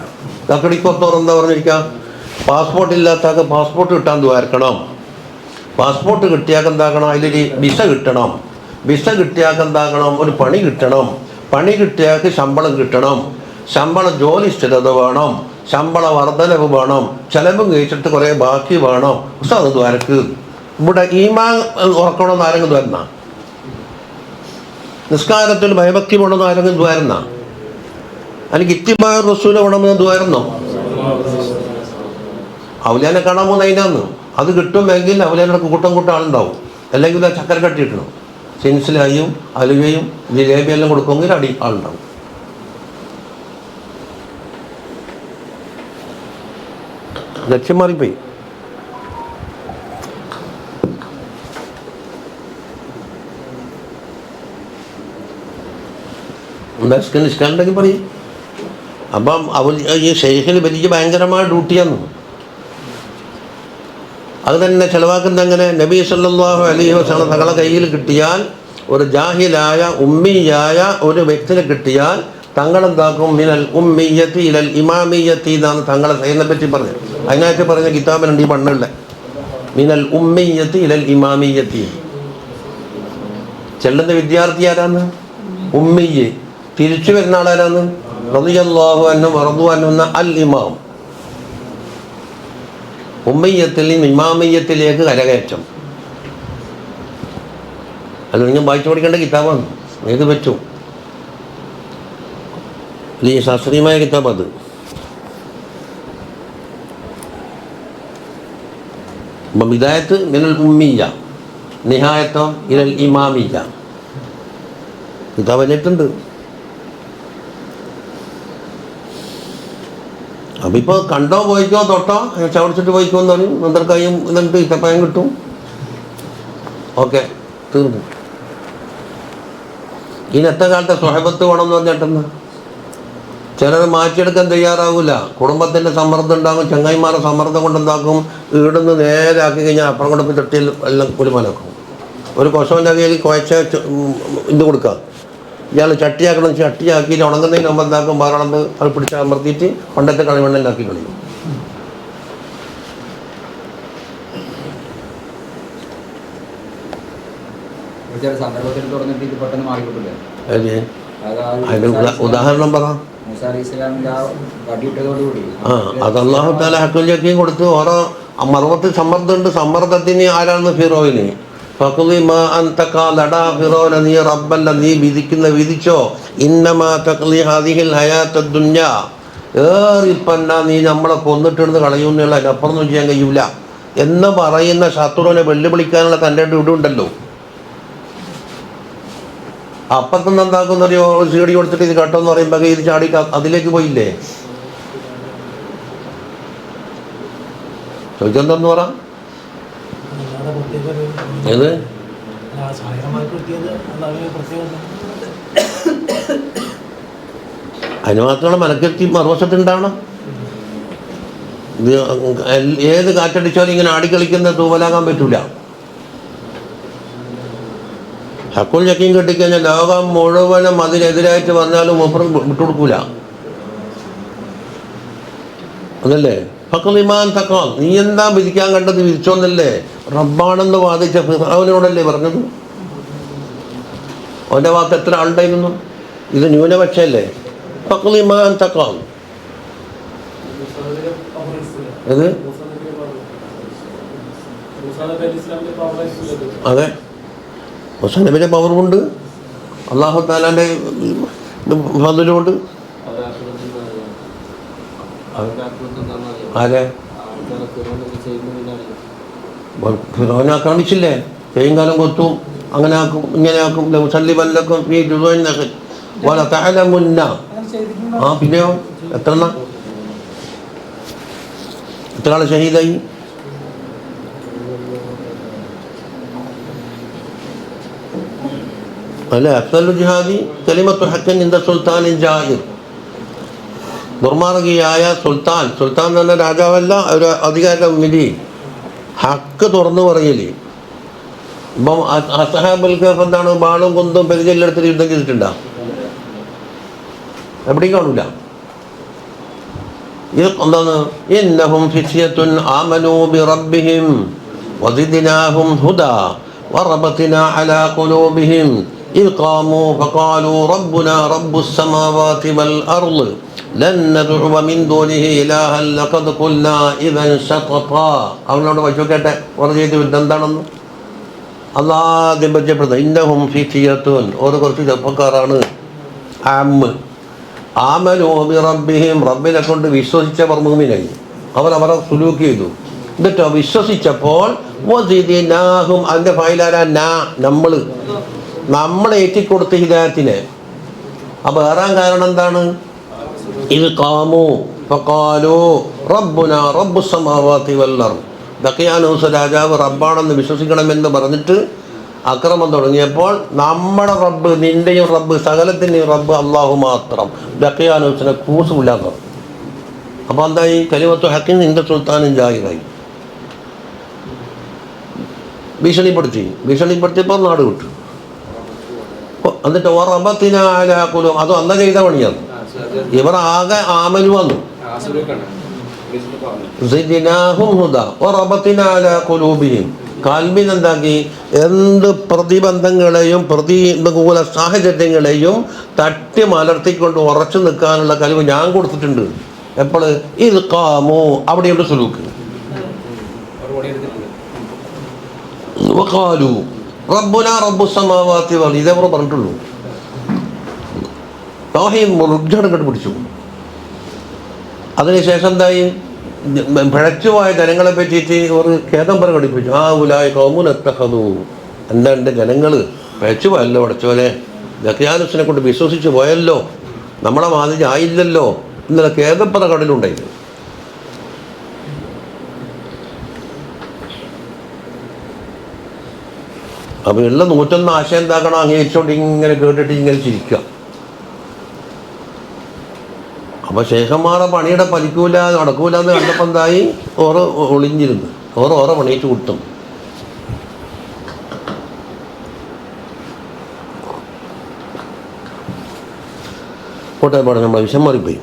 കക്കടിക്കൊത്തോർ എന്താ പറഞ്ഞിരിക്കുക? പാസ്പോർട്ട് ഇല്ലാത്താക്ക് പാസ്പോർട്ട് കിട്ടാൻ ദ്വാരക്കണം. പാസ്പോർട്ട് കിട്ടിയാൽ എന്താക്കണം? അതിലൊരു വിസ കിട്ടണം. വിസ കിട്ടിയാൽ എന്താക്കണം? ഒരു പണി കിട്ടണം. പണി കിട്ടിയാൽ ശമ്പളം കിട്ടണം. ജോലി സ്ഥിരത വേണം. ശമ്പള വർധനവ് വേണം. ചെലവും കഴിച്ചിട്ട് കുറേ ബാക്കി വേണം. പക്ഷെ അത് ദ്വാരക്ക് ഇവിടെ ഈമാൻ ഉറക്കണമെന്ന് ആരെങ്കിലും ദ്വാരുന്ന? നിസ്കാരത്തിൽ ഭയഭക്തി വേണമെന്ന് ആരെങ്കിലും ദ്വാരുന്ന? എനിക്ക് ഇത്തിബാ റസൂൽ വേണമെന്ന് ദ്വാരുന്നോ? ഔലിയാനെ കാണാൻ പോകുന്ന അതിനാന്ന്. അത് കിട്ടുമെങ്കിൽ ഔലിയാനോട് കൂട്ടം ആളുണ്ടാവും. അല്ലെങ്കിൽ ആ ചക്കര കെട്ടിയിട്ടണം. സിൻസിലായും അലുവയും ജിലേബിയെല്ലാം കൊടുക്കുമെങ്കിൽ ആളുണ്ടാവും. ലക്ഷ്യം മാറിപ്പോയി. എന്താ നിഷ്കാരുണ്ടെങ്കിൽ പറയും. അപ്പം ഈ ഷെയ്ഖിന് വലിയ ഭയങ്കരമായ ഡ്യൂട്ടിയാന്ന്. അത് തന്നെ ചെലവാക്കുന്ന അങ്ങനെ നബി സല്ലല്ലാഹു അലൈഹി വസല്ലം തങ്ങളെ കയ്യിൽ കിട്ടിയാൽ, ഒരു ജാഹിലായ ഉമ്മിയായ ഒരു വ്യക്തിനെ കിട്ടിയാൽ തങ്ങളെന്താക്കും? മിനൽ ഉമ്മിയ്യത്തി ഇലൽ ഇമാമിയ്യത്തി എന്നാണ് തങ്ങളെ സൈനെ പറ്റി പറഞ്ഞത്. അതിനായിട്ട് പറഞ്ഞ കിതാബിനുണ്ട് ഈ പണ്ണുള്ള മിനൽ ഉമ്മിയ്യത്തി ഇലൽ ഇമാമിയ്യത്തി. ചെല്ലുന്ന വിദ്യാർത്ഥി ആരാന്ന്? ഉമ്മിയ്യ്. തിരിച്ചു വരുന്ന ആളാരാന്ന്? റളിയല്ലാഹു അൻഹു വറദു അൻഹു എന്ന അൽ ഇമാം. ഉമ്മയ്യത്തിൽ നിന്ന് ഇമാമിയ്യത്തിലേക്ക് കരകയറ്റം. അത് ഞാൻ വായിച്ചു പഠിക്കേണ്ട കിതാബാണ്. ഏത് പറ്റും? ഈ ശാസ്ത്രീയമായ കിതാബ് അത്. അപ്പം ഹിദായത്ത് മിനൽ ഉമ്മിയ്യ, നിഹായത്തോ ഇലൽ ഇമാമിയ ഇത് പറഞ്ഞിട്ടുണ്ട്. അപ്പം ഇപ്പോൾ കണ്ടോ പോയിക്കോ തൊട്ടോ ചവടിച്ചിട്ട് പോയിക്കോ എന്ന് പറയും. നന്തർക്കായും എന്നിട്ട് ഇത്തപ്പായം കിട്ടും. ഓക്കെ, തീർന്നു. ഇന്നത്തെ കാലത്തെ സ്വഹബത്ത് വേണമെന്ന് പറഞ്ഞിട്ടെന്ന് ചിലർ മാറ്റിയെടുക്കാൻ തയ്യാറാവില്ല. കുടുംബത്തിൻ്റെ സമ്മർദ്ദം ഉണ്ടാകും, ചങ്ങായിമാരുടെ സമ്മർദ്ദം കൊണ്ടുണ്ടാക്കും. ഈടുന്ന് നേരെ ആക്കി കഴിഞ്ഞാൽ അപ്പുറം കൊണ്ട് പോയി തൊട്ടിയിൽ എല്ലാം ഒരു മലക്കും. ഒരു കൊശവൻ്റെ കയ്യിൽ കുഴച്ച ഇത് കൊടുക്കുക. ഇയാൾ ചട്ടിയാക്കണം, ചട്ടിയാക്കിയിട്ട് ഉണങ്ങുന്നതിന് മുമ്പ് എന്താക്കും, വേറെണത് അത് പിടിച്ച് അമർത്തിയിട്ട് പണ്ടത്തെ കളിമണ്ണിലാക്കി കളിയും. അതിന് ഉദാഹരണം പറ. അത് അല്ലാഹു തആല ഹഖുൽ യഖീൻ കൊടുത്ത് ഓരോ മറുപത്തി സമ്മർദ്ദമുണ്ട്. സമ്മർദ്ദത്തിന് ആരാണ് ഫിറോവിന്? ഫഖ്ലി മാ അൻത ഖാലടാ ഫിറോന, നീ റബ്ബല്ല, നീ വിധിക്കുന്ന വിധിച്ചോ. ഇന്നമാ തഖ്ലി ഹാദിഹിൽ ഹയാത്തദ് ദുനിയ, ഏറിപ്പന്ന നീ നമ്മളെ കൊന്നിട്ടിരുന്ന് കളയുന്നുള്ള, അതിനപ്പുറമൊന്നും ചെയ്യാൻ കഴിയൂല എന്ന് പറയുന്ന ശത്രുവിനെ വെല്ലുവിളിക്കാനുള്ള തൻ്റെ ഇടുണ്ടല്ലോ. അപ്പത്തന്നെ എന്താക്കുന്നറിയോ, സീഡി കൊടുത്തിട്ട് ഇത് കേട്ടോ എന്ന് പറയുമ്പോൾ ഇത് ചാടി അതിലേക്ക് പോയില്ലേ. ചോദിച്ചെന്താന്ന് പറ. ഏത് അതിന് മാത്രമാണ് മനക്കെത്തി മറുവശത്തുണ്ടാവണം. ഇത് ഏത് കാറ്റടിച്ചാലും ഇങ്ങനെ ആടിക്കളിക്കുന്ന തൂവലാകാൻ പറ്റൂല. ഹഖുൽ യഖീൻ കിട്ടിക്കഴിഞ്ഞാൽ ലോകം മുഴുവനും അതിനെതിരായിട്ട് വന്നാലും മൂപ്പറും വിട്ടുകൊടുക്കൂല. അതല്ലേ ഫഖ്ലി മാ അൻത ഖാൽ, നീ എന്താ വിധിക്കാൻ കണ്ടത് വിധിച്ചോന്നല്ലേ റബ്ബാണെന്ന് വാദിച്ച ഫിർഔനോടല്ലേ പറഞ്ഞത്. അവൻ്റെ ഭാഗത്ത് എത്ര ആളുണ്ടായിരുന്നു? ഇത് ന്യൂനപക്ഷല്ലേ. ഫഖ്ലി മാ അൻത ഖാൽ. ഇത് അതെ, മൂസാ നബിയുടെ പവറുമുണ്ട്, അല്ലാഹു തആലാന്റെ ഫദ്ലുമുണ്ട്. ആരെ ഫിറൗനെ ആക്രമിച്ചില്ലേ? ചെയ്യും കാലം കൊത്തും, അങ്ങനെ ആക്കും, ഇങ്ങനെ ആക്കും. ലൗസല്ലിബന്നക്കും ഫീ ജുദൂഇൻ നഖൽ വല തഅലമുന്ന. പിന്നെയോ എത്ര ആള് ഷഹീദായി? അല്ലെ അഫ്സലു ജിഹാദി കലിമത്തു ഹഖ്ഖിൻ ഇൻദ സുൽത്താനിൻ ജാഹിർ. ദുർമാർഗിയായ സുൽത്താൻ, സുൽത്താൻ എന്ന് പറഞ്ഞ രാജാവല്ല, ഒരു അധികാരം മിലി, ഹക്ക് തുറന്നു പറയല്. ഇപ്പം അസ്ഹാബുൽ കഹ്ഫ് എന്താണ്, ബാളും കുന്തും പെരുചെല്ലെടുത്തിട്ട് യുദ്ധം ചെയ്തിട്ടുണ്ടോ? എവിടെയും കാണൂല. ഇത് എന്താണ്? ഇന്നഹും ഫിത്യത്തുൻ ആമനൂ ബിറബ്ബിഹിം വസിദ്നാഹും ഹുദാ വറബത്നാ അലാ ഖുലൂബിഹിം ഇദ് ഖാമൂ ഫഖാലൂ റബ്ബുനാ റബ്ബുസ് സമാവാതി വൽ അർള് ലൻ നദ്ഉവ മിൻ ദൂനിഹി ഇലാഹൻ ലഖദ് ഖുൽനാ ഇദൻ ശതതാ. അവനോട് വശോക്കട്ടെ പറഞ്ഞത് ഇതെന്താണെന്ന് അല്ലാഹു പരിചയപ്പെടുത്തുന്നത്. ഇന്നഹും ഫിത്യത്തുൻ, ഒരു കുറച്ച് ചെറുപ്പക്കാരാണ്. ആമനൂ ബിറബ്ബിഹിം, റബ്ബിനെ കൊണ്ട് വിശ്വസിച്ചവർ മുഅ്മിനായി. അവരെ സുലൂക്ക് ചെയ്തു. എന്നിട്ടോ വിശ്വസിച്ചപ്പോൾ വസിദ്നാഹും, അതിൻ്റെ ഫൈലാര നമ്മൾ ഏറ്റിക്കൊടുത്ത ഹിദായത്തിനെ. അപ്പോൾ ഏറാൻ കാരണം എന്താണ്? ഇത് ഖാമൂ ഫഖാലൂ റബ്ബുനാ റബ്ബുസ് സമാവാതി വൽ അർദ്. ദഖിയാനൂസ് രാജാവ് റബ്ബാണെന്ന് വിശ്വസിക്കണമെന്ന് പറഞ്ഞിട്ട് അക്രമം തുടങ്ങിയപ്പോൾ നമ്മുടെ റബ്ബ്, നിന്റെയും റബ്ബ്, സകലത്തിൻ്റെയും റബ്ബ് അള്ളാഹു മാത്രം. ദഖിയാനൂസിനെ കൂസുമില്ലാത്ത. അപ്പോൾ എന്തായി? കലിമത്തു ഹഖ്ഖിൻ ഇൻദ സുൽത്താനിൻ ജാഹിറായി. ഭീഷണിപ്പെടുത്തിയപ്പോൾ നാട് വിട്ടു. എന്നിട്ട് വറബത്നാ അലാ ഖുലൂബിഹിം, അത് അന്ന് ചെയ്ത പണിയാണ്. ഇവർ ആകെ ആമനു വന്നു. സിദ്നാഹും ഹുദാ വറബത്നാ അലാ ഖുലൂബിഹിം, കൽബിനെന്താക്കി? എന്ത് പ്രതിബന്ധങ്ങളെയും പ്രതികൂല സാഹചര്യങ്ങളെയും തട്ടി മലർത്തിക്കൊണ്ട് ഉറച്ചു നിൽക്കാനുള്ള കഴിവ് ഞാൻ കൊടുത്തിട്ടുണ്ട്. എപ്പോൾ? ഇത് ഖാമൂ, അവിടെയുണ്ട് സുലൂക്ക്. വഖാലൂ റബ്ബുനാ റബ്ബുസ് സമാവാതി വൽ, ഇതേ പറഞ്ഞിട്ടുള്ളൂ. തൗഹീദ് മുറുജ്ജാണ് കണ്ടുപിടിച്ചു. അതിനുശേഷം എന്തായി? പിഴച്ചുപോയ ജനങ്ങളെ പറ്റിയിട്ട് ഒരു ഖേദം പ്രകടിപ്പിച്ചു. ആ ഉലായി ഖൗമുൻ ഇത്തഖദൂ, എന്താണ്ട് ജനങ്ങൾ പഴച്ചു പോയല്ലോ പഠിച്ചോലെ, ദക്കിയാനുസിനെ കൊണ്ട് വിശ്വസിച്ച് പോയല്ലോ, നമ്മളെ മാതിരി ആയില്ലല്ലോ എന്നുള്ള ഖേദപ്പത കടലുണ്ടായിരുന്നു. അപ്പോൾ ഉള്ള 101 ആശയം എന്താക്കണം, അംഗീകരിച്ചുകൊണ്ട് ഇങ്ങനെ കേട്ടിട്ട് ഇങ്ങനെ ചിരിക്കുക. അപ്പോൾ ശേഖന്മാരെ പണിയുടെ പലിക്കൂല നടക്കൂല എന്ന് കണ്ടപ്പോൾ എന്തായി, ഓറ് ഒളിഞ്ഞിരുന്നു, ഓറ പണിയിട്ട് കൂട്ടും. കോട്ടെ പാടെ നമ്മളെ വിഷം മാറിപ്പോയി.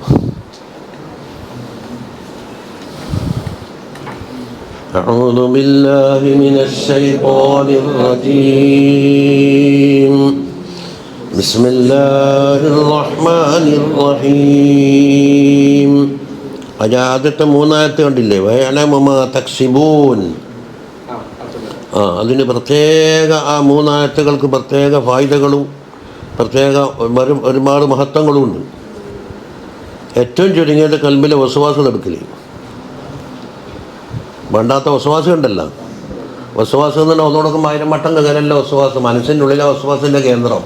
أعوذ بالله من الشيطان الرجيم بسم الله الرحمن الرحيم. ആദ്യത്തെ 3 ആയത്ത് കണ്ടില്ലേ, വയഅലമു മാ തക്സിബൂൻ. അതിന് പ്രത്യേക, ആ 3 ആയത്തുകൾക്ക് പ്രത്യേക ഫായിദകളും പ്രത്യേക ഒരുപാട് മഹത്വങ്ങളും ഉണ്ട്. ഏറ്റവും ചുരുങ്ങിയത് കൽബിലെ വസ്വാസം എടുക്കൽ. വേണ്ടാത്ത വസ്വാസം ഉണ്ടല്ലോ, വസ്വാസം എന്ന് പറഞ്ഞാൽ ഒന്നോടൊപ്പം 1000 വട്ടം കകരല്ല വസ്വാസം, മനസ്സിൻ്റെ ഉള്ളിലെ വസ്വാസിൻ്റെ കേന്ദ്രം.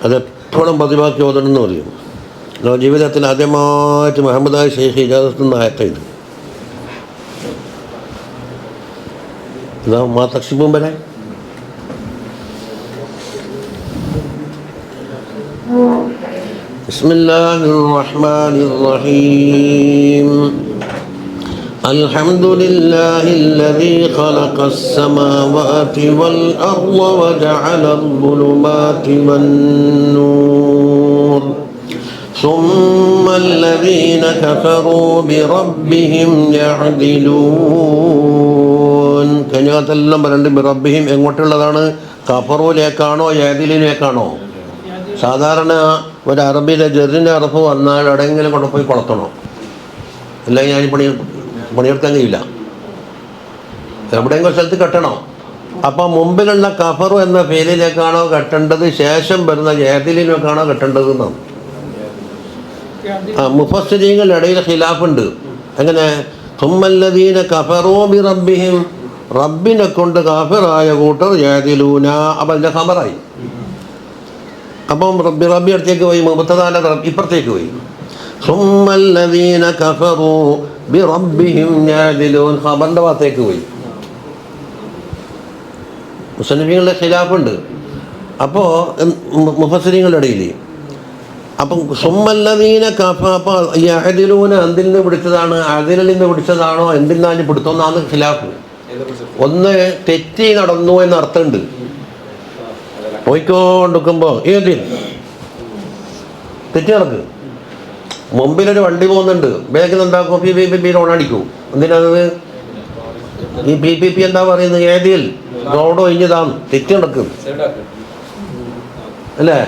അതെപ്പോഴും പതിവാക്കി ഓതണമെന്ന് പറയും. ജീവിതത്തിൽ ആദ്യമായിട്ട് മുഹമ്മദ് ഷെയ്ഖ് ഇജാസത്ത് നിന്ന് ആയത്തത് ഇതാ മാ തക്സിബൂൻ വരെ. بسم الله الرحمن الرحيم. الحمد لله الذي خلق السماوات والأرض وجعل الظلمات والنور ثم الذين كفروا بربهم يعدلون. കഴിഞ്ഞതെല്ലാം പറയുന്നുണ്ട് ബിറബ്ബിഹിം. എങ്ങോട്ടുള്ളതാണ്? കഫറൂലേക്കാണോ യഅദിലിലേക്കാണോ? സാധാരണ ഒരു അറബിയിലെ ജെറിൻ്റെ അറഫ് വന്നാൽ എവിടെയെങ്കിലും കൊണ്ടുപോയി കൊളത്തണം, അല്ലെങ്കിൽ ഞാൻ പണിയെടുക്കാൻ കഴിയില്ല, എവിടെയെങ്കിലും സ്ഥലത്ത് കെട്ടണം. അപ്പം മുമ്പിലുള്ള കഫറു എന്ന പേരിലേക്കാണോ കെട്ടേണ്ടത്, ശേഷം വരുന്ന യഅദിലിലേക്കാണോ കെട്ടേണ്ടത് എന്നാണ്. മുഫസ്സിരീങ്ങളുടെ ഇടയിൽ ഖിലാഫുണ്ട്. എങ്ങനെ? സുമ്മല്ലദീന കഫറൂ ബിറബ്ബിഹിം, റബ്ബിനെ കൊണ്ട് കാഫിറായ കൂട്ടർ യഅദിലൂന. അപ്പം അതിൻ്റെ ഖബറായി. അപ്പം റബ്ബി അടുത്തേക്ക് പോയി, മുബത്തദാന ഇപ്പുറത്തേക്ക് പോയി. സുമ്മല്ലദീന കഫറൂ ബിറബ്ബിഹിം യഅദിലൂൻ, ഖബറിൻ്റെ ഭാഗത്തേക്ക് പോയി. മുസ്ലിമീങ്ങളുടെ ഖിലാഫുണ്ട്. അപ്പോൾ മുഫസ്സിരീങ്ങളുടെ ഇടയിൽ അപ്പം സുമ്മല്ലദീന കഫ, അപ്പോൾ യഅദിലൂന എന്തിൽ നിന്ന് പിടിച്ചതാണ്? അദിലിൽ നിന്ന് പിടിച്ചതാണോ എന്തിൽ നിന്നാണ് പിടുത്തമെന്നാണ് ഖിലാഫ്. ഒന്ന് തെറ്റി നടന്നു എന്ന അർത്ഥമുണ്ട്. പോയിക്കൊണ്ടിരിക്കുമ്പോൾ ഏതിൽ തെറ്റി നടക്ക്, മുമ്പിലൊരു വണ്ടി പോകുന്നുണ്ട്, ബാഗിൽ എന്താക്കും? പി ഓണടിക്കും. എന്തിനാണത്? ഈ പി എന്താ പറയുന്നത്? ഏതിൽ റോഡ് ഒഴിഞ്ഞതാണ്, തെറ്റി നടക്കും അല്ലേ?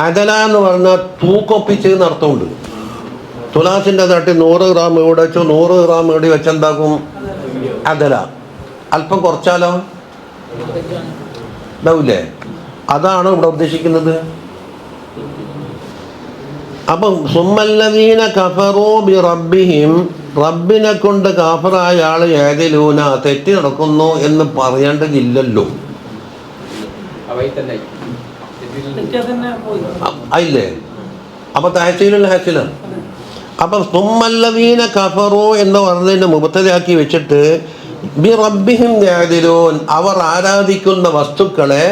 അദല എന്ന് പറഞ്ഞാൽ തൂക്കൊപ്പിച്ച് നടത്തുന്നുണ്ട്. തുലാസിൻ്റെ തട്ടി 100 ഗ്രാം ഇവിടെ വെച്ചോ, 100 ഗ്രാം ഇവിടെ വെച്ചെന്താക്കും? അദല. അല്പം കുറച്ചാലോ ഇതാവില്ലേ? അതാണ് ഇവിടെ ഉദ്ദേശിക്കുന്നത്. അപ്പം സുമ്മല്ലദീന കഫറൂ ബിറബ്ബിഹിം, റബ്ബിനെ കൊണ്ട് കാഫറായ ആൾ യഅദിലൂന, തെറ്റി നടക്കുന്നു എന്ന് പറയേണ്ടതില്ലല്ലോ. അയില്ലേ? അപ്പം തഹസീലുൽ ഹസീലാണ്. അപ്പം സുമ്മല്ലദീന കഫറൂ എന്ന് പറഞ്ഞതിൻ്റെ മുബത്തദയാക്കി വെച്ചിട്ട് ബിറബ്ബിഹിം യഅദിലൂൻ, അവർ ആരാധിക്കുന്ന വസ്തുക്കളെ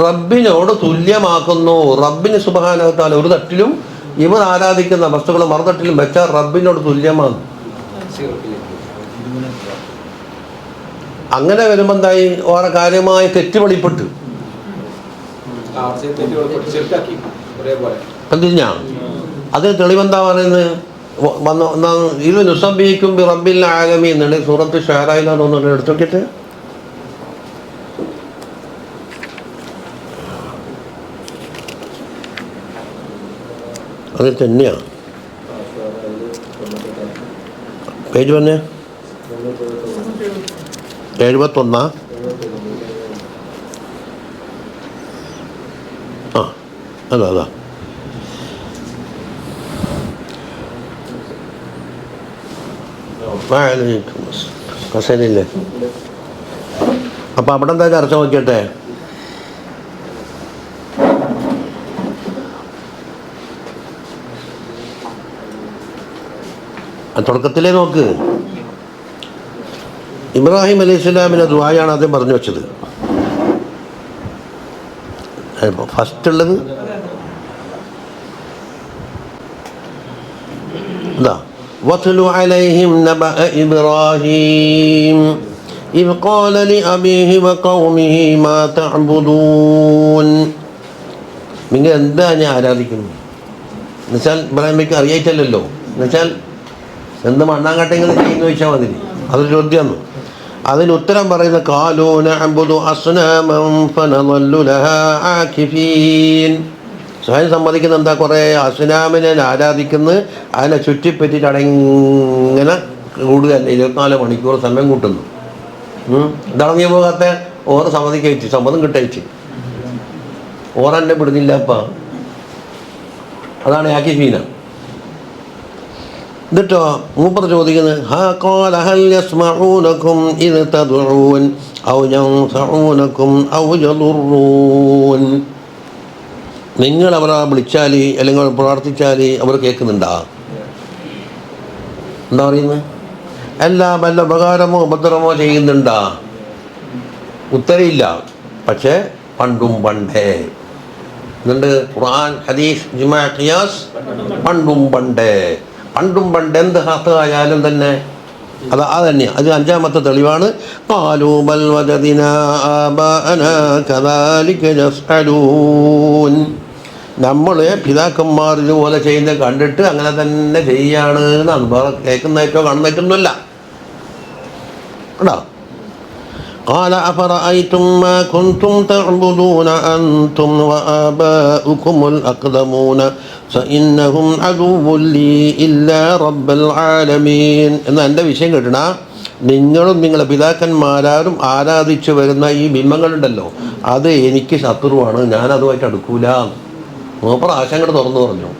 റബ്ബിനോട് തുല്യമാക്കുന്നു. റബ്ബിന് സുബ്ഹാനഹു വ തആല ഒരു തട്ടിലും ഇവർ ആരാധിക്കുന്ന വസ്തുക്കൾ മറുതട്ടിലും വെച്ചാൽ റബ്ബിനോട് തുല്യമാണ്. അങ്ങനെ വരുമ്പോൾ എന്തായി? ഓരോ കാര്യമായി തെറ്റുപടിപ്പെട്ടു. എന്തിനാ? അത് തെളിവെന്താ പറയുന്നത്? ഇത് നുസബ്ബിഹുക്കും ബിറബ്ബിൽ ആലമീൻ എന്നാണ് സൂറത്ത് ഷുഅറയിലാണ് തോന്നുന്നു. എടുത്തു നോക്കിയിട്ട് അത് തന്നെയാണ്. പേജ് പറഞ്ഞേ 71. അതാ കസേരയില്ലേ? അപ്പം അവിടെ എന്താ ചർച്ച നോക്കിയട്ടെ? തുടക്കത്തിലേ നോക്ക്. ഇബ്രാഹിം അലൈഹി സ്വലാമിൻ്റെ ദുആയാണ് ആദ്യം പറഞ്ഞു വെച്ചത്. ഫസ്റ്റ് ഉള്ളത് എന്താ? വത്ലു അലൈഹിം നബഅ ഇബ്രാഹിം ഇദ് ഖാല ലിഅബീഹി വഖൗമിഹി മാ തഅബുദൂൻ. നിങ്ങൾ എന്താ ഞാൻ ആരാധിക്കുന്നു എന്നുവെച്ചാൽ ഇബ്രാഹിമിക്ക് അറിയായിട്ടല്ലോ. എന്നുവെച്ചാൽ എന്ത് മണ്ണാങ്കട്ടെങ്കിൽ ചെയ്യുന്നു ചോദിച്ചാൽ മതി. അതൊരു ചോദ്യമാണ്. അതിന് ഉത്തരം പറയുന്ന ഖാലൂ നഅബുദു അസ്നാമൻ ഫനളല്ലു ലഹാ ആകിഫീൻ. സ്വയം സമ്മതിക്കുന്ന എന്താ? കുറേ അസ്നാമിനെ ആരാധിക്കുന്നു, അതിനെ ചുറ്റിപ്പറ്റിയിട്ട് അടങ്ങനെ കൂടുതൽ 24 മണിക്കൂർ സമയം കൂട്ടുന്നു. ഇതടങ്ങിയ പോകാത്ത ഓറ് സമ്മതിക്കയച്ച് സമ്മതം കിട്ടയച്ച് ഓറെന്നെ വിടുന്നില്ലപ്പ. അതാണ് ആകിഫീന. എന്നിട്ടോ മൂപ്പർ ചോദിക്കുന്നത് ഖാല ഹൽ യസ്മഊനകും ഇദ് തദ്ഊൻ ഔ യൻഫഊനകും ഔ യദുറൂൻ. നിങ്ങൾ അവരെ വിളിച്ചാൽ അല്ലെങ്കിൽ പ്രാർത്ഥിച്ചാൽ അവർ കേൾക്കുന്നുണ്ടാ? എന്താ പറയുന്നത്? എല്ലാം വല്ല ഉപകാരമോ ഉപദ്രവമോ ചെയ്യുന്നുണ്ടാ? ഉത്തരയില്ല. പക്ഷേ പണ്ടും പണ്ടേ എന്നുണ്ട്. ഖുർആൻ, ഹദീസ്, ഇജ്മാ, ഖിയാസ്. പണ്ടും പണ്ടേ എന്ത് ഹത്തായാലും തന്നെ അത് തന്നെയാണ്. അത് 5ാമത്തെ തെളിവാണ്. ഖാലൂ ബൽ വജദ്നാ ആബാഅനാ കദാലിക യഫ്അലൂൻ. നമ്മൾ പിതാക്കന്മാർ ഇതുപോലെ ചെയ്യുന്നത് കണ്ടിട്ട് അങ്ങനെ തന്നെ ചെയ്യാണ്. കേൾക്കുന്നതായിട്ടോ കാണുന്നതായിട്ടൊന്നുമല്ല കേട്ടോ. قال أفرأيتم ما كنتم تعبدون أنتم وآباؤكم الأقدمون فإنهم عدو لي إلا رب العالمين. എന്നാൽ എൻ്റെ വിഷയം കേട്ടണ, നിങ്ങളും നിങ്ങളുടെ പിതാക്കന്മാരും ആരാധിച്ചു വരുന്ന ഈ ബിംബങ്ങളുണ്ടല്ലോ, അത് എനിക്ക് ശത്രുവാണ്, ഞാനതുമായിട്ട് അടുക്കൂല. മൂപ്പർ ആശങ്കട് തുറന്നു പറഞ്ഞു.